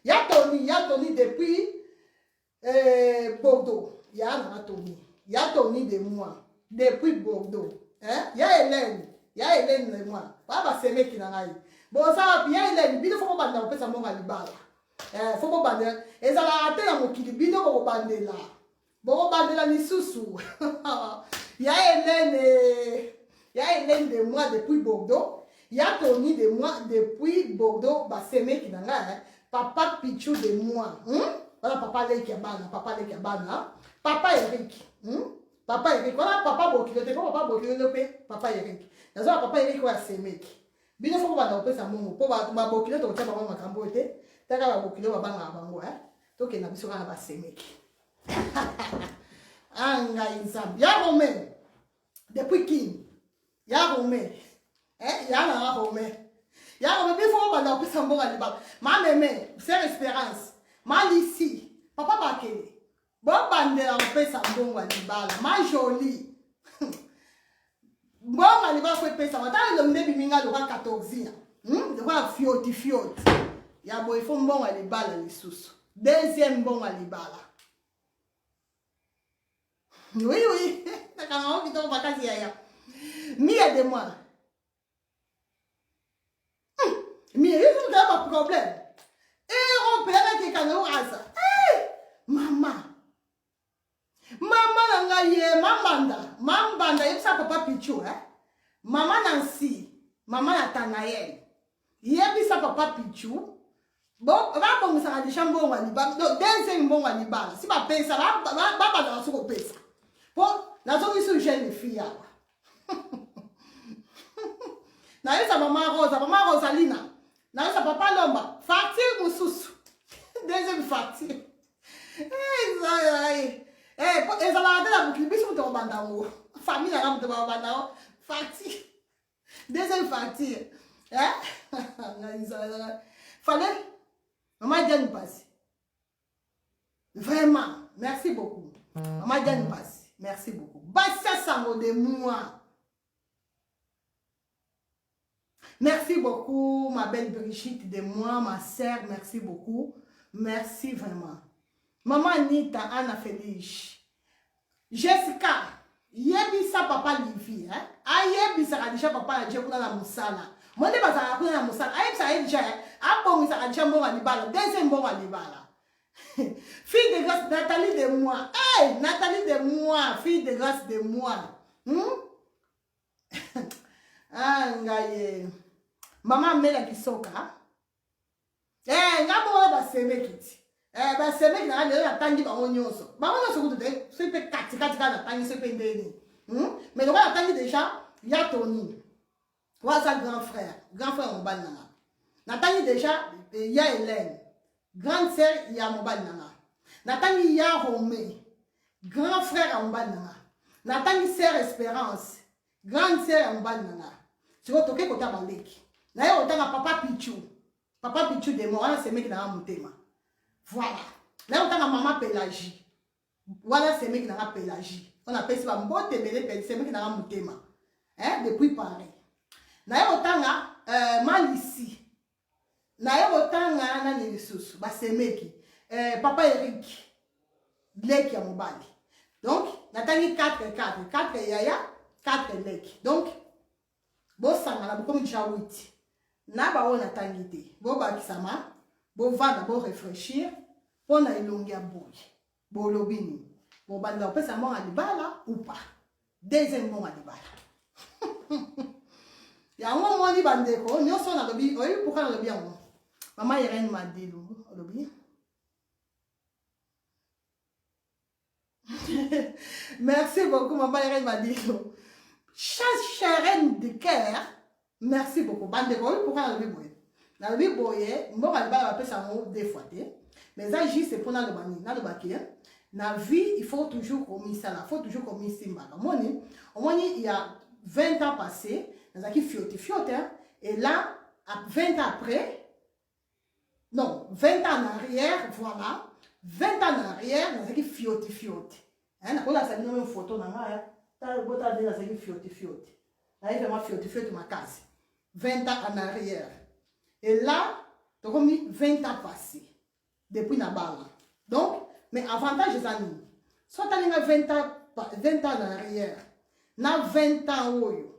A: ya Tony depuis Bordeaux ya Tony de moi depuis Bordeaux hein ya Hélène et moi baba seme ki na ngai bon ça bien Hélène bino faut banda ko pesa monga libala faut banda ezala ate na mokili bino ko bandela bon bandela lisusu ya Hélène de moi depuis Bordeaux ya Tony de moi depuis Bordeaux ba seme ki na ngai papa Pichu de moi voilà papa Leki abana papa Eric papa Eric voilà papa Bokilo te papa Bokilo pe papa Eric nazo papa Eric wa semeki bino foko bana opesa mongo po ba Bokilo to tsa ba makambo te taka ba Bokilo ba banga bango to ke na biso kana ba semeki anga inzam ya Romain depuis King ya Romain ya na Romain bifo bana opesa mongo liba ma meme c'est espérance ma ici papa Bakele bon bandela opesa mbongo libala ma jolie mbongo libala ko pesa matala lo mbebi minga lo ka 14 lo ka fioti ya boy fo mbongo libala lisusu deuxième mbongo libala oui na kama on vito vacances ya mia de moi mia il y a pas problème et on perd que quand on a ça maman nanga ye mambanda yebisa papa Pichu maman Nancy maman Nathanaël yebisa papa Pichu bon va bongisa kadisha mbongo libala donc deuxième mbongo libala si ba pesa ba na soko pesa bon nazo biso jeune fille yawa na yesa mama Rosalina na yesa papa Lomba facture mususu deuxième facture ezala la boucle biso to bandango famille na ramto ba bandango facture deuxième facture fallait maman Diane passe vraiment merci beaucoup maman Diane passe merci beaucoup bassa sango de moi merci beaucoup ma belle Brigitte de moi ma sœur merci beaucoup merci vraiment maman Anita Anna Félix Jessica yebisa papa Livie ayebisa kadisha papa Adje kuna na musala monde bazala kuna na musala ayebisa ayebisa abongisa kadisha mbongo libala deuxième mbongo libala fille de grâce Nathalie de moi Nathalie de moi fille de grâce de moi ngaye maman Mela Kisoka ngabo ba semekiti ba semeki na lelo atangi ba onyoso ba onyoso kutote so pe kati kana tangi so pe ndeni mais on atangi déjà ya Tony waza grand frère mobali nanga natangi déjà ya Hélène grande sœur ya mobali nanga natangi ya Romain grand frère mobali nanga natangi sœur Espérance grande sœur mobali nanga siko toke kota baleki na yo otanga papa Pichu de moi wana semeki na mutema voilà là on a maman Pélagie voilà semeki na Pélagie on appelle ça mbote belé semeki na mutema depuis Paris na yo otanga Malisi na yo otanga na lisusu ba semeki papa Eric Leki ya mobali donc natangi 4 yaya 4 Leki donc bosangana bokomi déjà 8 na baoyo natangi te bobakisama bovanda borefléchir mpo na elongi ya boye bolobi nini bobanda kopesa mbongo ya libala ou pas deuxième mbongo ya libala yango moni bandeko nyonso nalobi oyebi pourquoi nalobi yango mama Irene Madilu olobi merci beaucoup maman Irene Madilu chère reine de cœur merci beaucoup bandeko oyebi pourquoi nalobi boye mbongo ya libala bapesa yango deux fois te mais ça juste pour naloba nini nalobaki na vie il faut toujours komisala faut toujours komisimbaka omoni il y a 20 ans passés nazaki fiote et là à 20 ans après non 20 ans en arrière voilà 20 ans en arrière nazaki fiote nakolakisa bino même photo na ngai talobota nde nazaki fiote naye vraiment fiote makasi 20 ans en arrière et là tokomi 20 ans passés depuis na bala donc mais avantage eza nini so talinga 20 ans en arrière na 20 ans oyo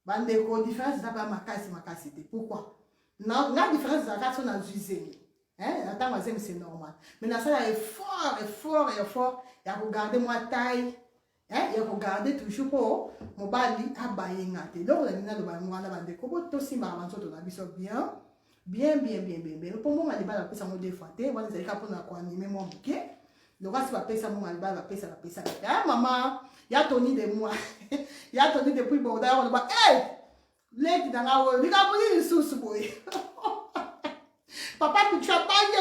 A: bandeko différence eza mpe makasi te pourquoi na différence ezalaka so na zwi zemi na ntango azemi c'est normal mais nasala effort ya kogarde mwa taille ya kogarde toujours mpo mobali abayenga te donc nalingi naloba wana bandeko bo tosimbaka banzoto na biso bien mpo mbongo ya libala bapesa yango deux fois te wana ezalika mpona koanime mwa moke lokasi bapesa mbongo ya libala bapesa mama ya toni de moi ya toni depuis borda ya koloba leki nanga oyo likambo nini lisusu boye papa pichu abange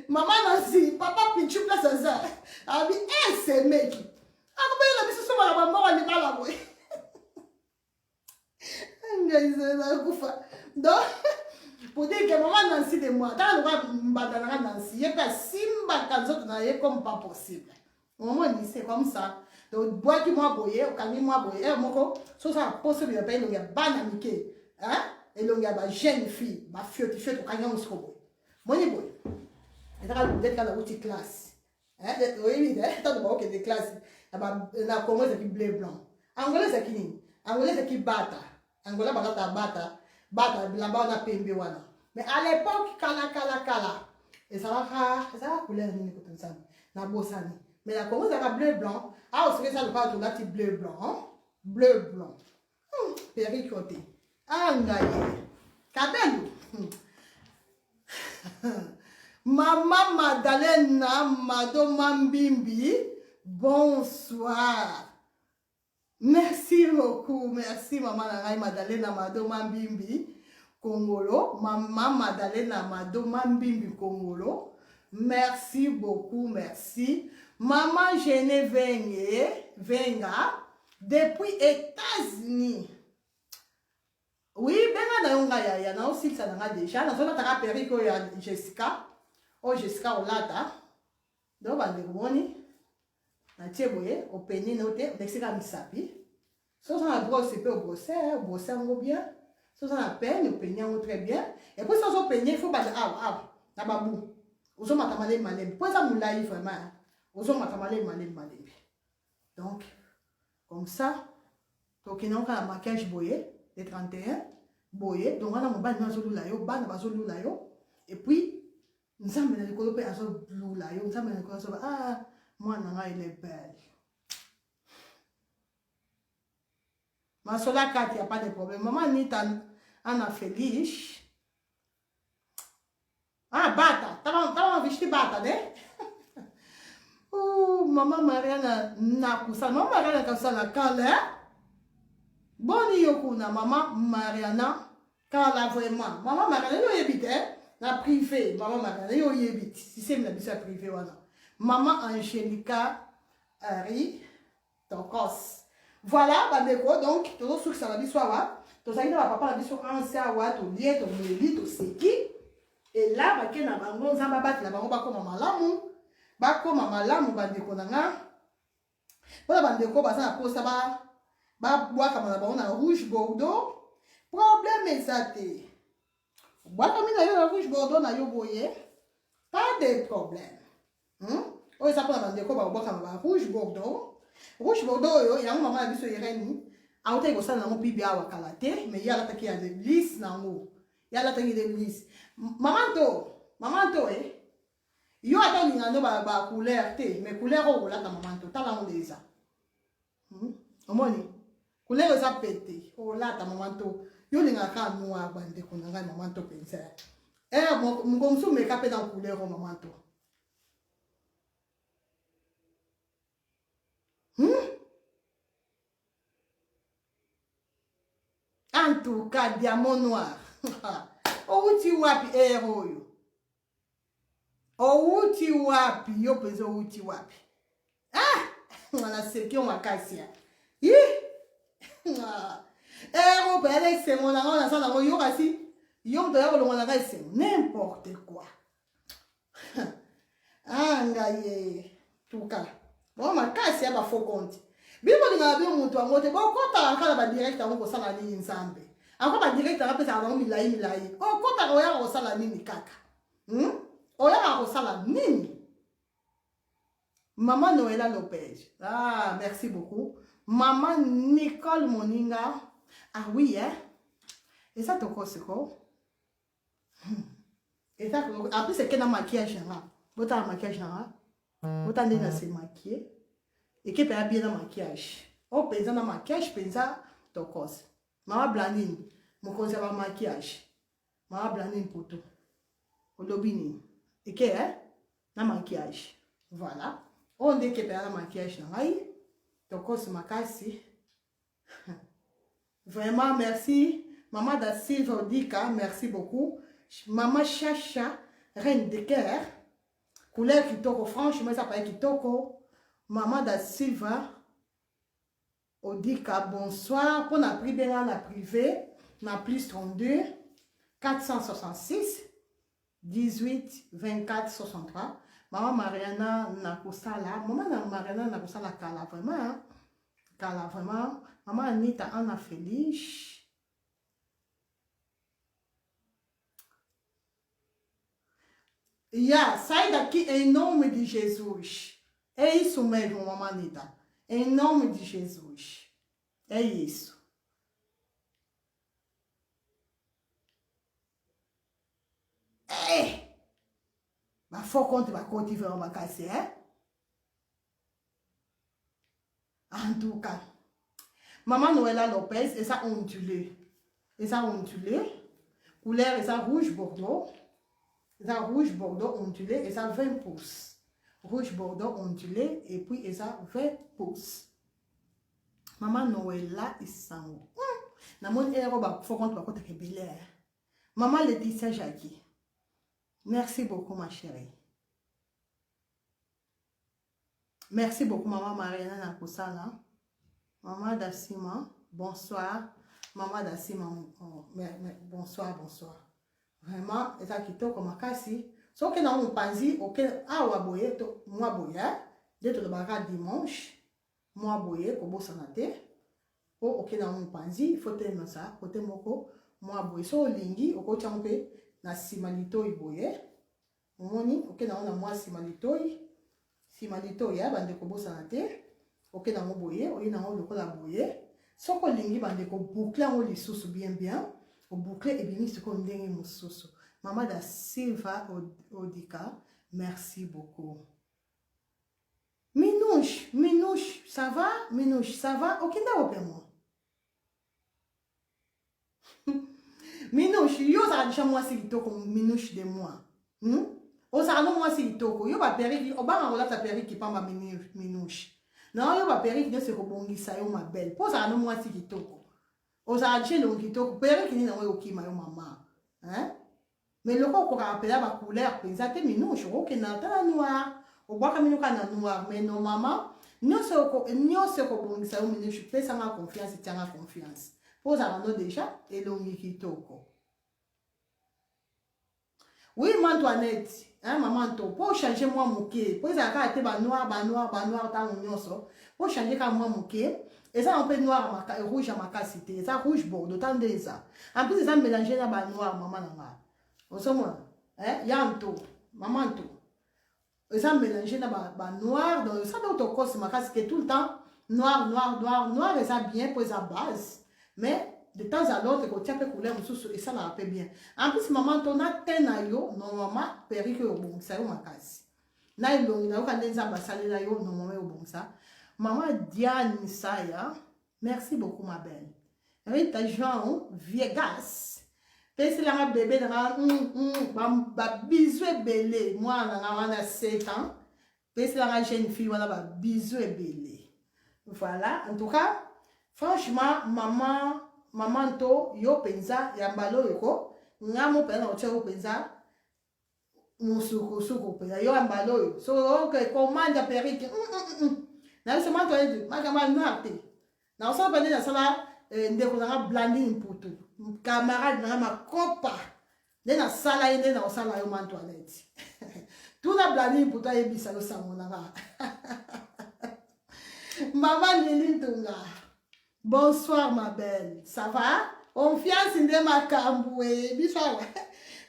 A: mama nasi papa pichu place aza abi semeki akobeyela biso somaka bambongo ya libala boye ngaizenakufa donc pour dire que maman Nancy de moi, dans le roi Mbadana Nancy, il y a Simba Kanzot na ye comme pas possible. Maman ni c'est comme ça. Donc bois qui moi boyer, au calme moi boyer, moko, so ça possible de payer le ban amike, hein? Et le ba jeune fille, ba fiote au canyon au scobo. Moni boy. Et là vous êtes dans la petite classe. Hein? Oui, dans le bas de classe, na comment c'est qui bleu blanc. Angolais c'est qui? Angolais c'est qui bata. Angolais bata. Bata là-bas on a pembe wana. Mais à l'époque kala et ça va couleur ni comme ça na bosani. Mais la comment ça bleu blanc. Ah on sait ça le pas tout là petit bleu blanc, hein? Bleu blanc. Péricoté. Angaye. Kabelo. Maman Madalena Madoma Mbimbi. Bonsoir. Merci beaucoup, merci maman Nangai Madalena Madoma Mbimbi Congolo, maman Madalena Madoma Mbimbi Congolo. Merci beaucoup, merci. Maman Geneviève Venga depuis États-Unis. Oui, benga na yonga ya na aussi ça na déjà na zona taka periko ya Jessica. Oh Jessica Olata. Do bande boni. Na tieboye openi note lexika misapi so ça na brosse peu brosser ngo bien so ça na peine openi ngo très bien et puis ça so peigner il faut pas na babu ozo matamale malem pour ça moulai vraiment ozo matamale malem donc comme ça to kina ka maquillage boye les 31 boye donc on a mon ban na zolula yo ban ba zolula yo et puis nzambe na likolo pe azo lula yo nzambe na likolo so moi, elle est belle. Ma soeur Kat, il n'y a pas de problème. Maman Anita, Anna Félix. Bata. T'as envie bata, né? Oh, maman Mariana, Nakusa. Maman Mariana, Kasa, la Kale. Boni Yokuna, maman Mariana, Kala, vraiment. Maman Mariana, yo yébite, la privée. Maman Mariana, yo yébite. Si c'est la bise privée, voilà. Maman Angélica Harry Tokos. Voilà, bandeko, donc, tout ce que ça va dire, soit, tout ça, il va papa la vie sur un sawa, tout lié, tout mélite, tout seki. Et là, bah, qu'il y a un bangon, ça va battre la bangon, bah, comme malamu, bandeko, nanga. Voilà, bandeko, bah, ça, pour ça, bah, boire comme la bangon, rouge bordeaux. Problème, est ça, t'es. Boire comme il y a rouge bordeaux, na yo boye. Pas de problème. Oh, ça prend la bandeko, bah, boire comme rouge bordeaux. Rouge bordeaux, il y a un maman à biso Irene. auta ko sala ngo pibi awa kalate mais ya la taki ya de lisse nango ya la taki de lisse maman to yo ata ninga ndo ba couleur te mais couleur o la ta maman to tala ngo déjà omoni couleur eza pété o la ta maman to yo ninga ka noir bande ko nanga maman to pensa mo msu me ka pe dans couleur o maman to en tout cas diamant noir outi wapi oyo outi wapi yo peze outi wapi wana seki on makasi ya ero pele sengo na ngona sana ngo yo kasi yo ndo yako longa na sengo n'importe quoi ngaye tuka bon makasi ya ba faux compte bibo linga bi muntu amote bo kota kala ba direct ngo sala ni nzambe ako ba direct apesa ngo milai o kota ko ya ko sala nini kaka oya ko sala nini Maman Noëlla Lopez. Merci beaucoup. Maman Nicole Moninga. Ah oui, hein? Et ça, tu quoi, c'est quoi? Et ça, après, c'est qu'il y a un maquillage. Vous avez un maquillage. Vous avez un maquillage. Et qui peut bien un maquillage. Oh, pensa un maquillage, pensa, tu quoi? Maman Blandine. Mon conseil un maquillage. Maman Blandine pour tout. Au lobby. Et qui est? Un maquillage. Voilà. On dit que tu as un maquillage. Donc, c'est ma casse. Vraiment, merci. Maman da Silva Odika, merci beaucoup. Maman Chacha, reine de cœur. Couleur Kitoko, franchement, ça paraît Kitoko. Maman da Silva Odika, bonsoir. Pour la privée, la privée, na plus 32 466 18 24 63. Maman Mariana Nakosala, maman Mariana Nakosala Kala vraiment, Kala vraiment, maman Anita Anna Félix. Sai daqui em nome de Jesus. É isso mesmo, maman Anita. Em nome de Jesus. É isso. Faut qu'on va continuer à casser, hein? En tout cas, Maman Noëlla Lopez, et ça ondulé. Et ça ondulé. Couleur, et ça rouge bordeaux. Et ça rouge bordeaux ondulé, et ça 20 pouces. Rouge bordeaux ondulé, et puis et ça 20 pouces. Maman Noëlla, il s'en va. Dans mon héros, faut qu'on va continuer. Maman Laetitia Jackie. Merci beaucoup, ma chérie. Merci beaucoup, maman Mariana Nakosala. Maman Dassima, bonsoir. Maman Dassima, bonsoir, bonsoir. Vraiment, et ça qui toque comme casse. Sauf que dans mon panzi, ok, ah, waboye, moi boye, dès que le bagage dimanche, moi boye, kobo sanate. Oh, ok, dans mon panzi, il faut tenir ça, côté moko, moi boye. So lingi, oko champe, na simalito iboye. Moni, ok, na on a moi simalito simalito ya bande ko bosana te ok na mo boye oyi na ngo lokola boye soko lingi bande ko boucler ngo lisusu bien o boucler ebimi siko ndenge mususu. Maman da Silva Odika, merci beaucoup. Minouche, ça va? Minouche, ça va? Ok, n'a moi. Minouche, yo ça déjà moi c'est kitoko minouche de moi. Osaka no moi c'est kitoko. Yo ba periki, oba ngola ta periki pa ma minouche. Non, yo ba periki ne se kobongisa yo ma belle. Osaka no moi c'est kitoko. Osaka chez le kitoko, periki ni na yo ki ma yo maman. Hein? Mais le ko ko rappela ba couleur pesate minouche, ok na ta noir. Obaka minuka na noir, mais non maman, nyo se kobongisa yo minouche, pesa ma confiance, tianga confiance. Osaka no déjà elongi kitoko. Oui, Antoinette, hein, maman, pour changer moi mon quai, pour ça, quand tu es noir, tant on pour changer quand moi mon quai, et ça, on peut noir, rouge à ma cassité, ça, rouge bordeaux, tant de ça. En plus, ça mélanger dans le noir, maman, on se voit, hein, yanto, maman, tout. Et ça mélanger dans le noir, donc ça, d'autres causes, ma casse, tout le temps, Noir, noir, noir, noir, et ça bien pour sa base. Mais de temps à l'autre, quand tu as fait couleur, et ça l'a fait bien. En plus, maman, ton a ten yo, normalement, perruque au bon, ça y est, ma casse. Na il long, na quand les ambassades là yo, normalement, au bon ça. Maman Diane Saya, merci beaucoup, ma belle. Rita Jean, Viegas. Pèse la bébé, ba bisou et belé. Moi, on a 7 ans. Pèse la jeune fille, on a ba bisou et belé. Voilà, en tout cas, franchement, maman to, yo penza, yambalo yoko, ngamo pena ocho penza, musuko penza, yo yambalo yo. So, ok, commande perrique, na se manto edu, magama noarte. Na osa pende na sala, ndeko na blandi imputu. Camarade na ma copa. Na sala inde na osala yo manto aleti. Tout na blandi imputu ayebisa yo samona. Maman Lili Tunga. Bonsoir ma belle. Ça va? Confiance in ma camboué. Biswa.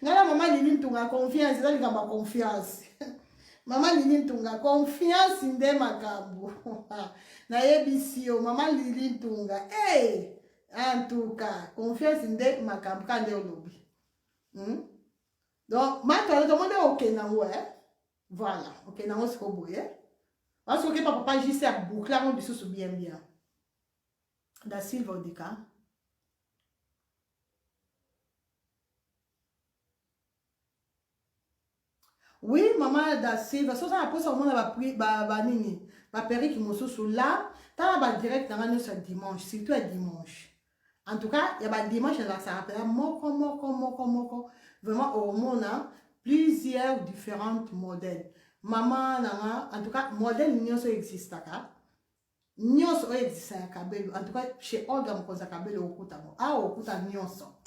A: Ngala maman Lili Tunga confiance, ça ma confiance. Maman Lili Tunga confiance in ma cambou. Na yebisio maman Lili Tunga. Hey, en tout cas, confiance in ma cambou quand on lobby. Donc, maintenant, tout le monde est OK na ouais. Voilà, OK na on se coboué. Parce que papa j'y sais boucler on bisous bien bien. Da Silva Odika. Oui, maman da Silva, so ça après ça on va prier ba nini, ba péri qui mosso sous là, ta ba direct dans nous ce dimanche, surtout à dimanche. En tout cas, il y a ba dimanche là ça rappelle moko vraiment au monde plusieurs différents modèles. Maman nanga en tout cas modèle nyonso existe ka. Nyonso existe ya kabelo en tout cas chez Olga mkoza kabelo okuta mo okuta nyonso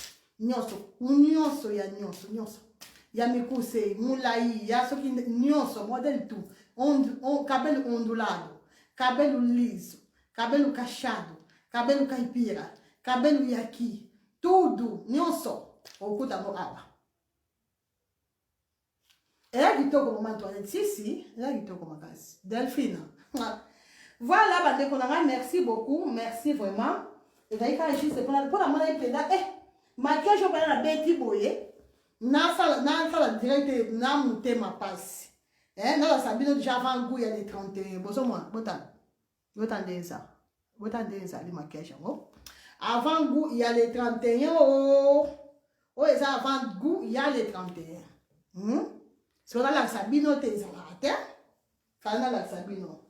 A: ya mikuse mulai ya soki nyonso modèle tout on kabelo ondulado kabelo liso kabelo cachado kabelo caipira kabelo yaki tudo nyonso okuta mo awa. Ela kitoko maman Antoinette, si, ela kitoko makasi. Delphine. Voilà, bande konanga, merci beaucoup, merci vraiment. Et d'ailleurs, quand je sais pour la monnaie penda, maquillage au la bête boye, na la direct, na monter ma passe. Na la sabine déjà avant goût, il y a les 31. Bon, moi, botan ça, les maquillages. Avant goût, il y a les 31. Oh, ça avant goût, il y a les 31. Si on a la sabino, t'es là, fana la sabino.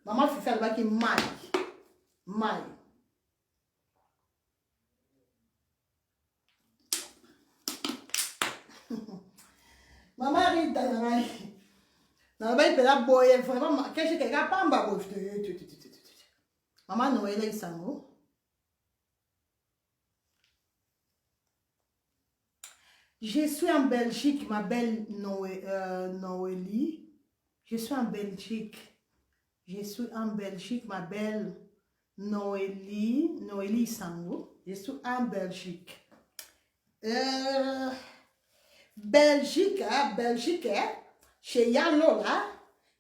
A: Maman fait faire le bac mal. Maman Rita, na ba ipela boye vraiment quelque quelqu'un pamba bo. Maman Noël Isango. Je suis en Belgique, ma belle Noélie. Je suis en Belgique. Ma belle Noélie Sango. Je suis en Belgique. Belgique, chez Yann Lola.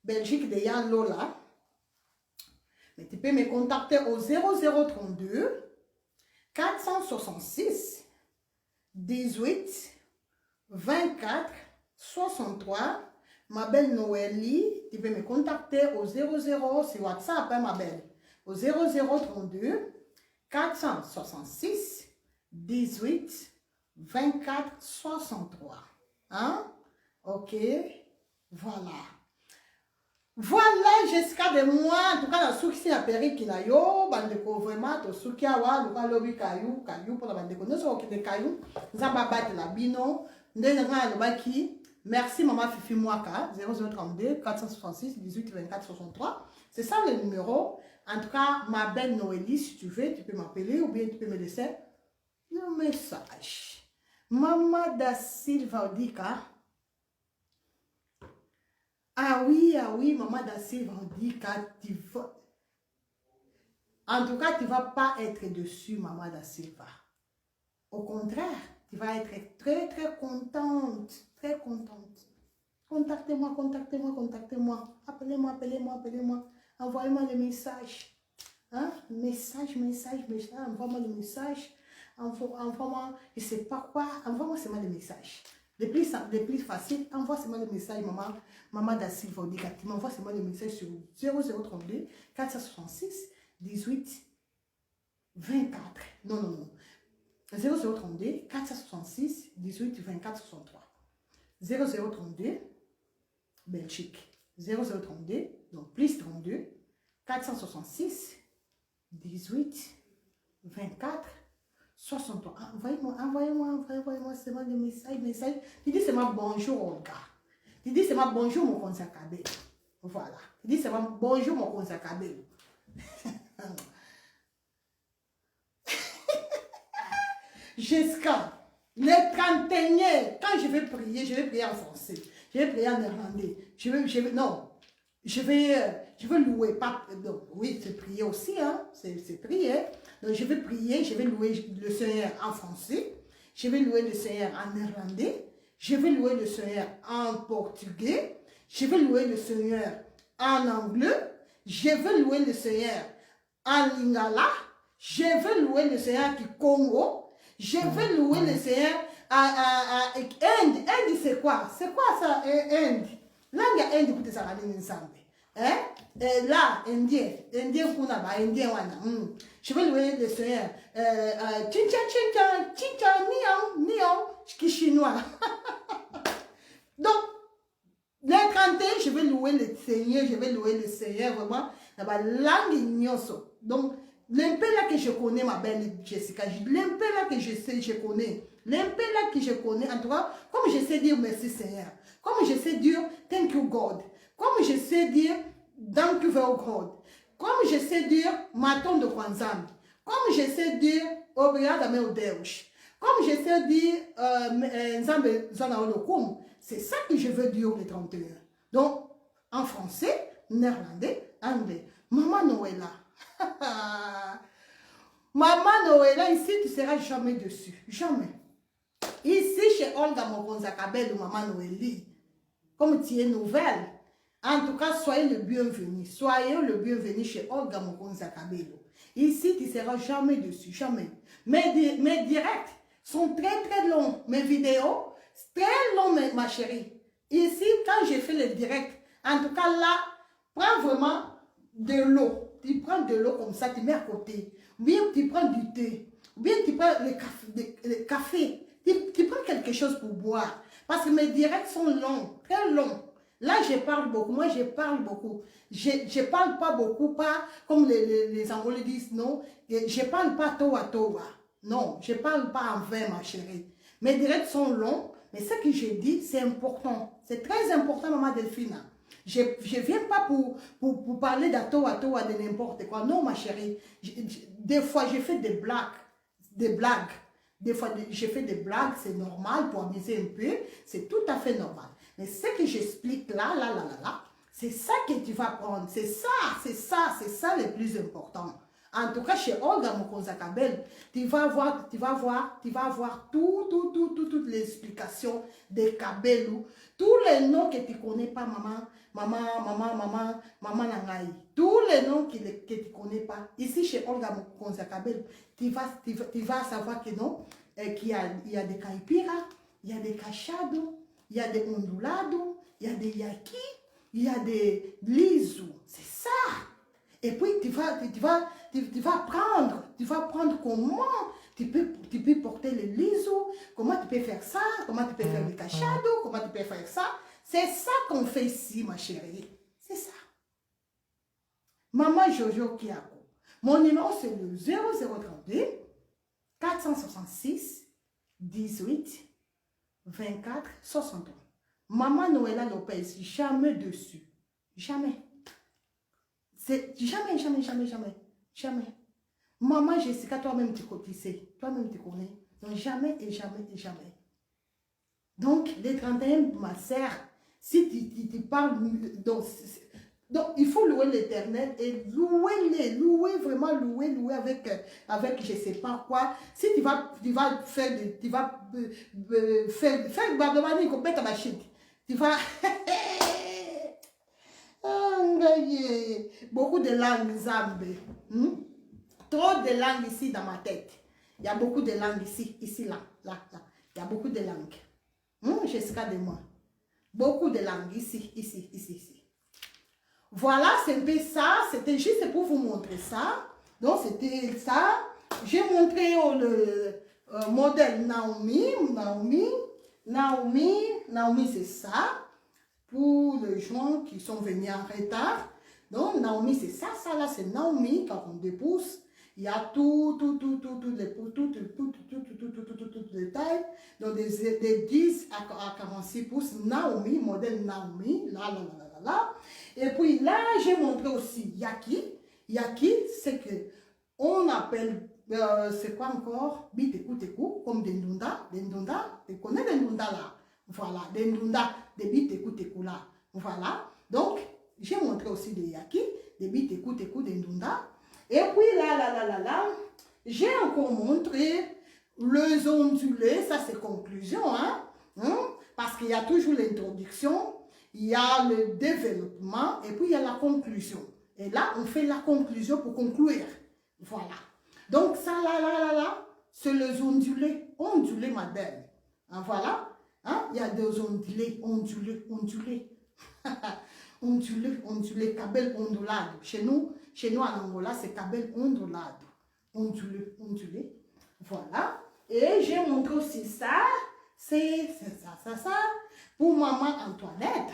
A: Belgique de Yann Lola. Mais tu peux me contacter au 0032 466 18 24 63. Ma belle Noélie, tu peux me contacter au 00, c'est WhatsApp, ma belle, au 0032 466 18 24 63. Hein? Ok, voilà. Voilà, Jessica de moi, en tout cas, la souki à Péri qui n'a yo, bandeko vraiment, to souki à wa, le lobby caillou, pour la bandeko, nous sommes de caillou, nous avons battu la bino, nous avons baki. Merci maman Fifi Mwaka, 0032 466 18 24 63. C'est ça le numéro. En tout cas, ma belle Noélie, si tu veux, tu peux m'appeler ou bien tu peux me laisser un message. Maman da Silva Odika. Ah oui, maman da Silva Odika, tu vas... En tout cas, tu ne vas pas être dessus, maman da Silva. Au contraire, tu vas être très, très contente. Très contente. Contactez-moi. Appelez-moi. envoyez-moi le message. Hein? Message, envoie-moi le message. Envoie-moi, je ne sais pas quoi, envoie-moi seulement le message. Le plus facile, envoie seulement le message, maman da Silva Odikati, envoie seulement le message sur 0032 466 18 24. Non. 0032 466 18 24 63. 0032 Belgique. 0032, donc plus 32 466 18 24 63. Envoyez-moi seulement le message. Tu dis seulement bonjour, Olga. Tu dis seulement bonjour, mon consacré. Voilà. Tu dis seulement bonjour, mon consacré. Jusqu'à le 31, quand je vais prier en français. Je vais prier en néerlandais. Je vais louer. Oui, c'est prier aussi, hein. C'est prier. Donc, je vais prier, je vais louer le Seigneur en français. Je vais louer le Seigneur en néerlandais. Je vais louer le Seigneur en portugais. Je vais louer le Seigneur en anglais. Je vais louer le Seigneur en lingala. Je vais louer le Seigneur qui Congo. Je vais louer le Seigneur à Inde. Inde, c'est quoi? C'est quoi ça, Inde? Là, il y a Inde pour te savoir ensemble. Hein? Là, Indien, Indien, je vais louer le Seigneur. Niang, qui chinois. Donc, le 31, je vais louer le Seigneur, vraiment, dans la langue ignoso. Donc, l'impé là que je connais, ma belle Jessica, l'impé là que je connais, l'impé là que je connais, en tout cas, comme je sais dire merci Seigneur, comme je sais dire thank you God, comme je sais dire thank you very God, comme je sais dire maton de Kwanzam, comme je sais dire obrigado meu Deus, comme je sais dire Nzambe zona olokum, c'est ça que je veux dire le 31. Donc, en français, néerlandais, anglais. Maman Noëlla. Maman Noëlla, ici, tu ne seras jamais dessus. Jamais. Ici, chez Olga Mokonza Kabel ou Maman Noëli, comme tu es nouvelle, en tout cas, soyez le bienvenu. Soyez le bienvenu chez Olga Mokonza Kabel. Ici, tu ne seras jamais dessus. Jamais. Mes directs sont très, très longs. Mes vidéos, très longs, ma chérie. Ici, quand j'ai fait le direct, en tout cas là, prends vraiment de l'eau. Tu prends de l'eau comme ça, tu mets à côté. Ou bien tu prends du thé. Ou bien tu prends le café. Tu prends quelque chose pour boire. Parce que mes directs sont longs, très longs. Là, je parle beaucoup. Moi, je parle beaucoup. Je ne parle pas beaucoup, pas comme les Angolais disent, non. Je ne parle pas toa toa. Non, je ne parle pas en vain, ma chérie. Mes directs sont longs, mais ce que j'ai dit, c'est important. C'est très important, maman Delphine. Je ne viens pas pour parler d'atoa toa, de n'importe quoi. Non, ma chérie. Des fois, j'ai fait des blagues. Des fois, j'ai fait des blagues, c'est normal pour amuser un peu. C'est tout à fait normal. Mais ce que j'explique là, c'est ça que tu vas prendre. C'est ça le plus important. En tout cas, chez Olga Mokonza Kabel, tu vas voir toutes les explications des Kabelou, tous les noms que tu ne connais pas, maman Nangaï, tous les noms que tu ne connais pas. Ici, chez Olga Mokonza Kabel, tu vas savoir que non, qu'il y a des Kaipira, il y a des Kachado, il y a des Ondulado, il y a des Yaki, il y a des Lizu. C'est ça. Et puis, tu vas prendre comment tu peux porter le liso, comment tu peux faire ça, comment tu peux faire le cachado, comment tu peux faire ça. C'est ça qu'on fait ici, ma chérie. C'est ça. Maman Jojo Kiako. Mon numéro, c'est le 0032 466 18 24 63. Maman Noëlla Lopez, jamais dessus. Jamais. C'est jamais. Maman Jessica, toi-même tu sais, toi-même tu connais. Donc jamais. Donc les 31, ma sœur, si tu parles, donc il faut louer l'Éternel et louer vraiment avec je sais pas quoi. Si tu vas faire tu vas beaucoup de langues, Zambé. Trop de langues ici dans ma tête. Il y a beaucoup de langues ici, là. Il y a beaucoup de langues. Jessica de moi. Beaucoup de langues ici. Voilà, c'est un peu ça. C'était juste pour vous montrer ça. Donc, c'était ça. J'ai montré le modèle Naomi, c'est ça. Pour les gens qui sont venus en retard. Donc, Naomi, c'est ça. Ça, là, c'est Naomi, 42 pouces. Il y a tout les tailles. Donc, des 10 à 46 pouces. Naomi, modèle Naomi. Là. Et puis, là, j'ai montré aussi Yaki. Yaki, c'est que on appelle, c'est quoi encore? Biteku, comme des Ndunda. Tu connais des Ndunda là? Voilà, des Ndunda, des Biteku là. Voilà. Donc, j'ai montré aussi des Yaki, des Biteku, des Ndunda. Et puis là, j'ai encore montré les ondulés, ça c'est conclusion, parce qu'il y a toujours l'introduction, il y a le développement, et puis il y a la conclusion. Et là, on fait la conclusion pour conclure. Voilà. Donc ça, là, c'est les ondulés, ma belle. Voilà. Il y a des ondulés. Ondulé, cabelle ondulado. Chez nous en Angola, c'est cabelle ondulado. Ondulé. Voilà. Et j'ai montré aussi ça. C'est ça. Pour maman Antoinette.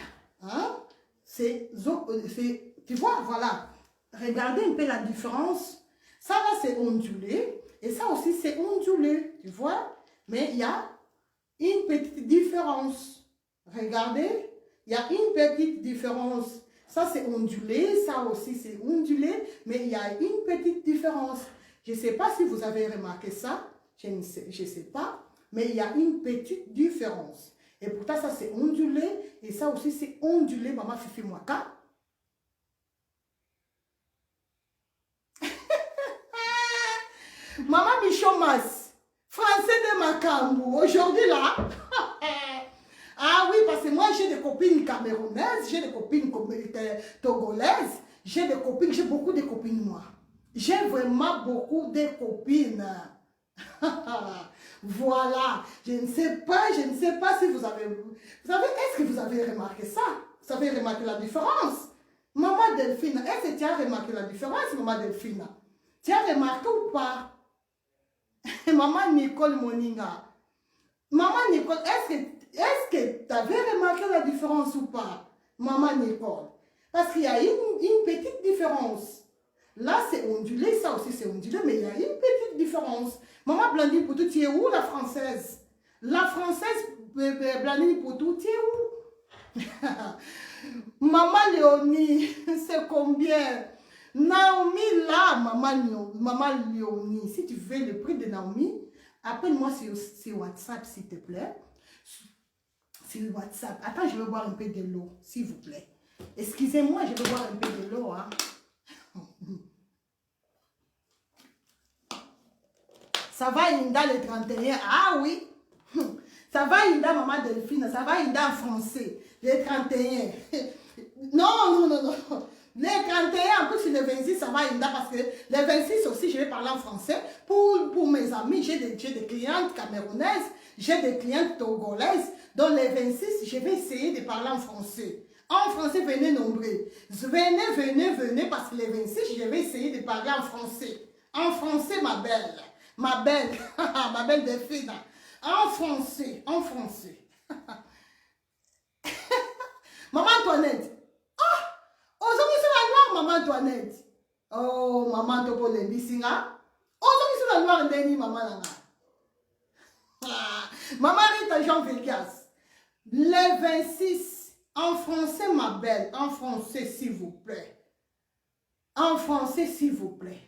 A: Tu vois, voilà. Regardez un peu la différence. Ça là, c'est ondulé. Et ça aussi, c'est ondulé. Tu vois? Mais il y a une petite différence. Regardez. Il y a une petite différence. Ça, c'est ondulé. Ça aussi, c'est ondulé. Mais il y a une petite différence. Je ne sais pas si vous avez remarqué ça. Je ne sais pas. Mais il y a une petite différence. Et pourtant, ça, c'est ondulé. Et ça aussi, c'est ondulé. Maman Fifi Mwaka. Maman Michomas. Français de Makambu. Aujourd'hui, là... Ah oui, parce que moi, j'ai des copines camerounaises, j'ai des copines togolaises, j'ai beaucoup de copines, moi. J'ai vraiment beaucoup de copines. Voilà. Je ne sais pas si vous avez... Est-ce que vous avez remarqué ça? Vous avez remarqué la différence? Maman Delphine, est-ce que tu as remarqué la différence, maman Delphine? Tu as remarqué ou pas? Maman Nicole Moninga. Maman Nicole, est-ce que tu avais remarqué la différence ou pas, maman Nicole? Parce qu'il y a une petite différence. Là, c'est ondulé, ça aussi c'est ondulé, mais il y a une petite différence. Maman Blandine Poutou, tu es où la française? La française Blandine Poutou, tu es où? Maman Léonie, c'est combien? Naomi, là, maman Léonie, si tu veux le prix de Naomi, appelle-moi sur WhatsApp, s'il te plaît. Sur WhatsApp. Attends, je vais boire un peu de l'eau, s'il vous plaît. Excusez-moi, je vais boire un peu de l'eau. Ça va, Inda, le 31. Ah oui. Ça va, Inda, maman Delphine. Ça va, Inda, en français. Le 31. Non. Le 31, en plus, le 26, ça va, Inda, parce que le 26 aussi, je vais parler en français. Pour mes amis, j'ai des clientes camerounaises, j'ai des clientes togolaises. Donc, le 26, je vais essayer de parler en français. En français, venez nombreux. Venez, parce que le 26, je vais essayer de parler en français. En français, ma belle. Ma belle Delphine. En français. Maman Antoinette. Aujourd'hui, c'est la noire, maman Antoinette. Oh, maman Topo Lembisinga. Aujourd'hui, c'est la noire, Ndeni, maman Nana. Maman Rita Jean Vegas. Le 26, en français, ma belle. En français, s'il vous plaît. En français, s'il vous plaît.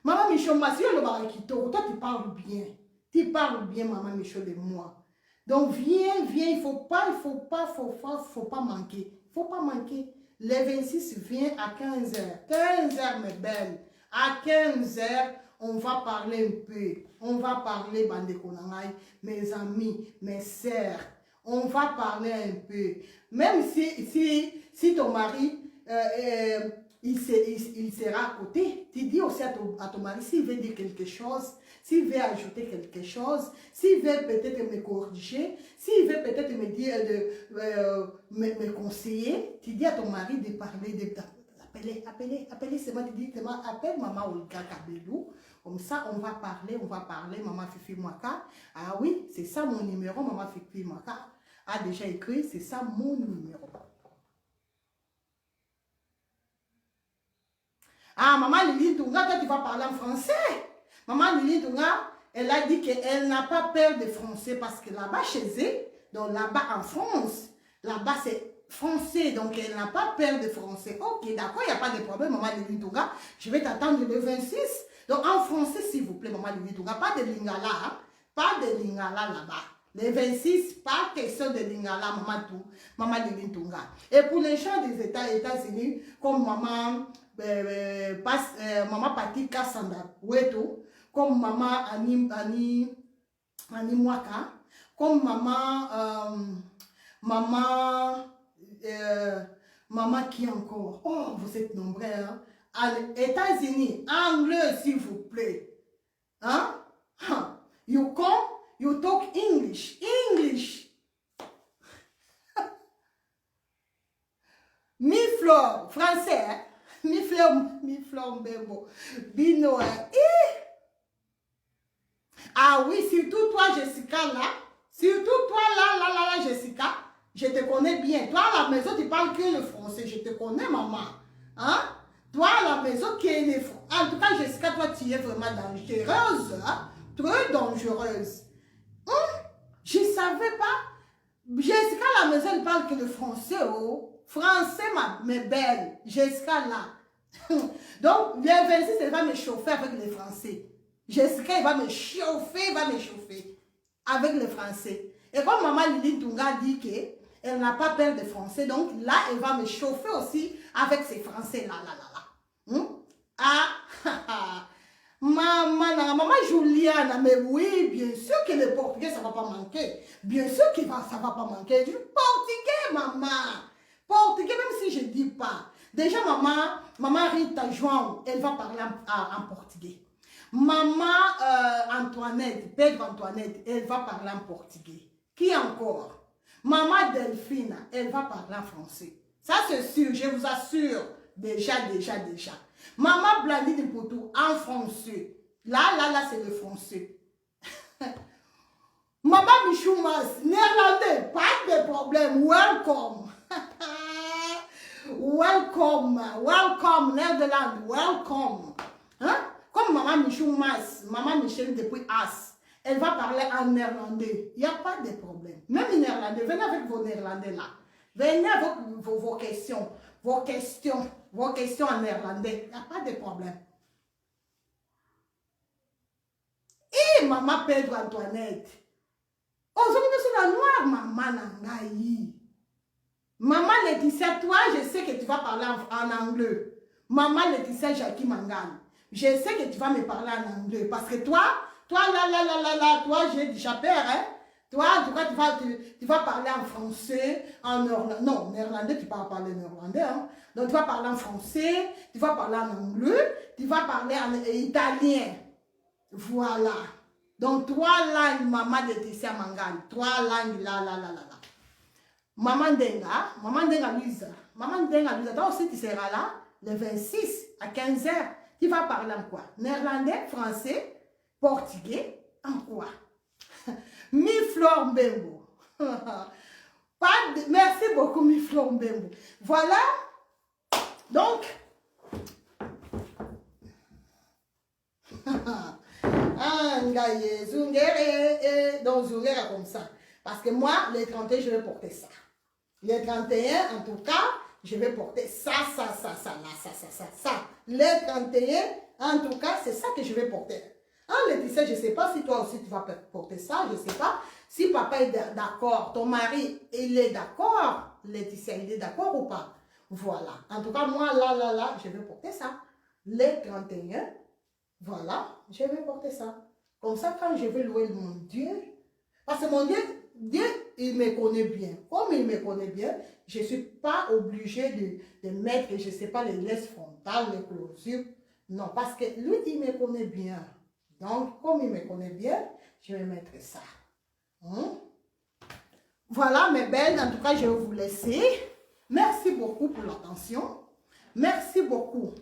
A: Maman Michaud, si le barakito, toi, tu parles bien. Tu parles bien, maman Michaud, de moi. Donc, viens, il faut pas manquer. Il faut pas manquer. Le 26, viens à 15h. 15h, mes belles. À 15h, on va parler un peu. On va parler, Bande Konangai, mes amis, mes sœurs. On va parler un peu. Même si ton mari, il sera à côté, tu dis aussi à ton mari, s'il veut dire quelque chose, s'il veut ajouter quelque chose, s'il veut peut-être me corriger, s'il veut peut-être me dire, me conseiller, tu dis à ton mari de parler, appeler seulement, tu dis seulement, appelle maman Olga Kabelou, comme ça on va parler, maman Fifi Mwaka. Ah oui, c'est ça mon numéro, maman Fifi Mwaka a déjà écrit, c'est ça mon numéro. Ah, maman Lili Tunga, toi tu vas parler en français. Maman Lili Tunga, elle a dit qu'elle n'a pas peur de français parce que là-bas chez eux, donc là-bas en France, là-bas c'est français, donc elle n'a pas peur de français. Ok, d'accord, il n'y a pas de problème, maman Lili Tunga, je vais t'attendre le 26. Donc en français, s'il vous plaît, maman Lili Tunga, pas de lingala, hein? Pas de lingala là-bas. Les 26, pas question de lingala, maman Lili Tunga. Et pour les gens des États-Unis, comme maman... maman Pati Kassanda Weto, comme maman Ani Mwaka, comme maman qui encore. Oh, vous êtes nombreux, hein? États-Unis, anglais s'il vous plaît. Hein? You come, you talk English. Mi-fleur, français, hein? Mi-fleur, Mbembo. Bino, hein? Ah oui, surtout toi, Jessica, là. Surtout toi, là, Jessica. Je te connais bien. Toi, à la maison, tu parles que le français. Je te connais, maman. Hein? Toi, à la maison, qui est le français. En tout cas, Jessica, toi, tu es vraiment dangereuse. Hein? Très dangereuse. Je ne savais pas. Jessica, à la maison, elle parle que le français, oh. Français, mes belles. Jessica, là. Donc, le 26, elle va me chauffer avec les Français. Jessica, elle va me chauffer, avec les Français. Et comme maman Lili Tunga dit qu'elle n'a pas peur des Français, donc là, elle va me chauffer aussi avec ces Français, là. Ah, maman Juliana, mais oui, bien sûr que le portugais, ça ne va pas manquer. Bien sûr que ça ne va pas manquer. Du portugais, maman. Portugais, même si je ne dis pas. Déjà, maman Rita João, elle va parler en portugais. Maman Antoinette, Pedro Antoinette, elle va parler en portugais. Qui encore? Maman Delphine, elle va parler en français. Ça, c'est sûr, je vous assure. Déjà. Maman Blandine Poutou, en français. Là, c'est le français. Maman Michoumas, néerlandais, pas de problème. Welcome. Welcome, Netherlands, welcome. Hein? Comme maman Michoumas, maman Michel depuis As, elle va parler en néerlandais. Il n'y a pas de problème. Même néerlandais, venez avec vos néerlandais là. Venez avec vos questions. Vos questions en néerlandais. Il n'y a pas de problème. Et maman Pedro Antoinette. Aujourd'hui, c'est la noire, maman Nangaï. Maman Laetitia, toi, je sais que tu vas parler en anglais. Maman Laetitia Jackie Mangan. Je sais que tu vas me parler en anglais. Parce que toi, là, toi, j'ai déjà peur, hein. Toi, en tout cas, tu vas parler en français, en néerlandais. Non, néerlandais, tu ne vas pas parler néerlandais. Hein. Donc, tu vas parler en français, tu vas parler en anglais, tu vas parler en italien. Voilà. Donc, trois langues, maman de Tessia Mangan. Trois langues, là. Maman Denga Luisa. Toi aussi, tu seras là, le 26 à 15h. Tu vas parler en quoi? Néerlandais, français, portugais, en quoi? Mi-Fleur Mbembo. Merci beaucoup, Mi-Fleur Mbembo. Voilà. Donc, donc, Zungere comme ça. Parce que moi, les 31, je vais porter ça. Les 31, en tout cas, je vais porter ça. Les 31, en tout cas, c'est ça que je vais porter. Laetitia, je ne sais pas si toi aussi tu vas porter ça, je ne sais pas. Si papa est d'accord, ton mari, il est d'accord, Laetitia, il est d'accord ou pas? Voilà. En tout cas, moi, là, je vais porter ça. Les 31, voilà, je vais porter ça. Comme ça, quand je vais louer mon Dieu, parce que mon Dieu, il me connaît bien. Comme il me connaît bien, je ne suis pas obligée de mettre, je ne sais pas, les laisses frontales, les closures. Non, parce que lui, il me connaît bien. Donc, comme il me connaît bien, je vais mettre ça. Hein? Voilà, mes belles. En tout cas, je vais vous laisser. Merci beaucoup pour l'attention. Merci beaucoup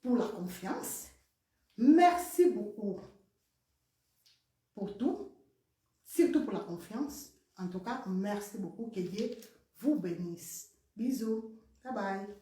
A: pour la confiance. Merci beaucoup pour tout. Surtout pour la confiance. En tout cas, merci beaucoup. Que Dieu vous bénisse. Bisous. Bye bye.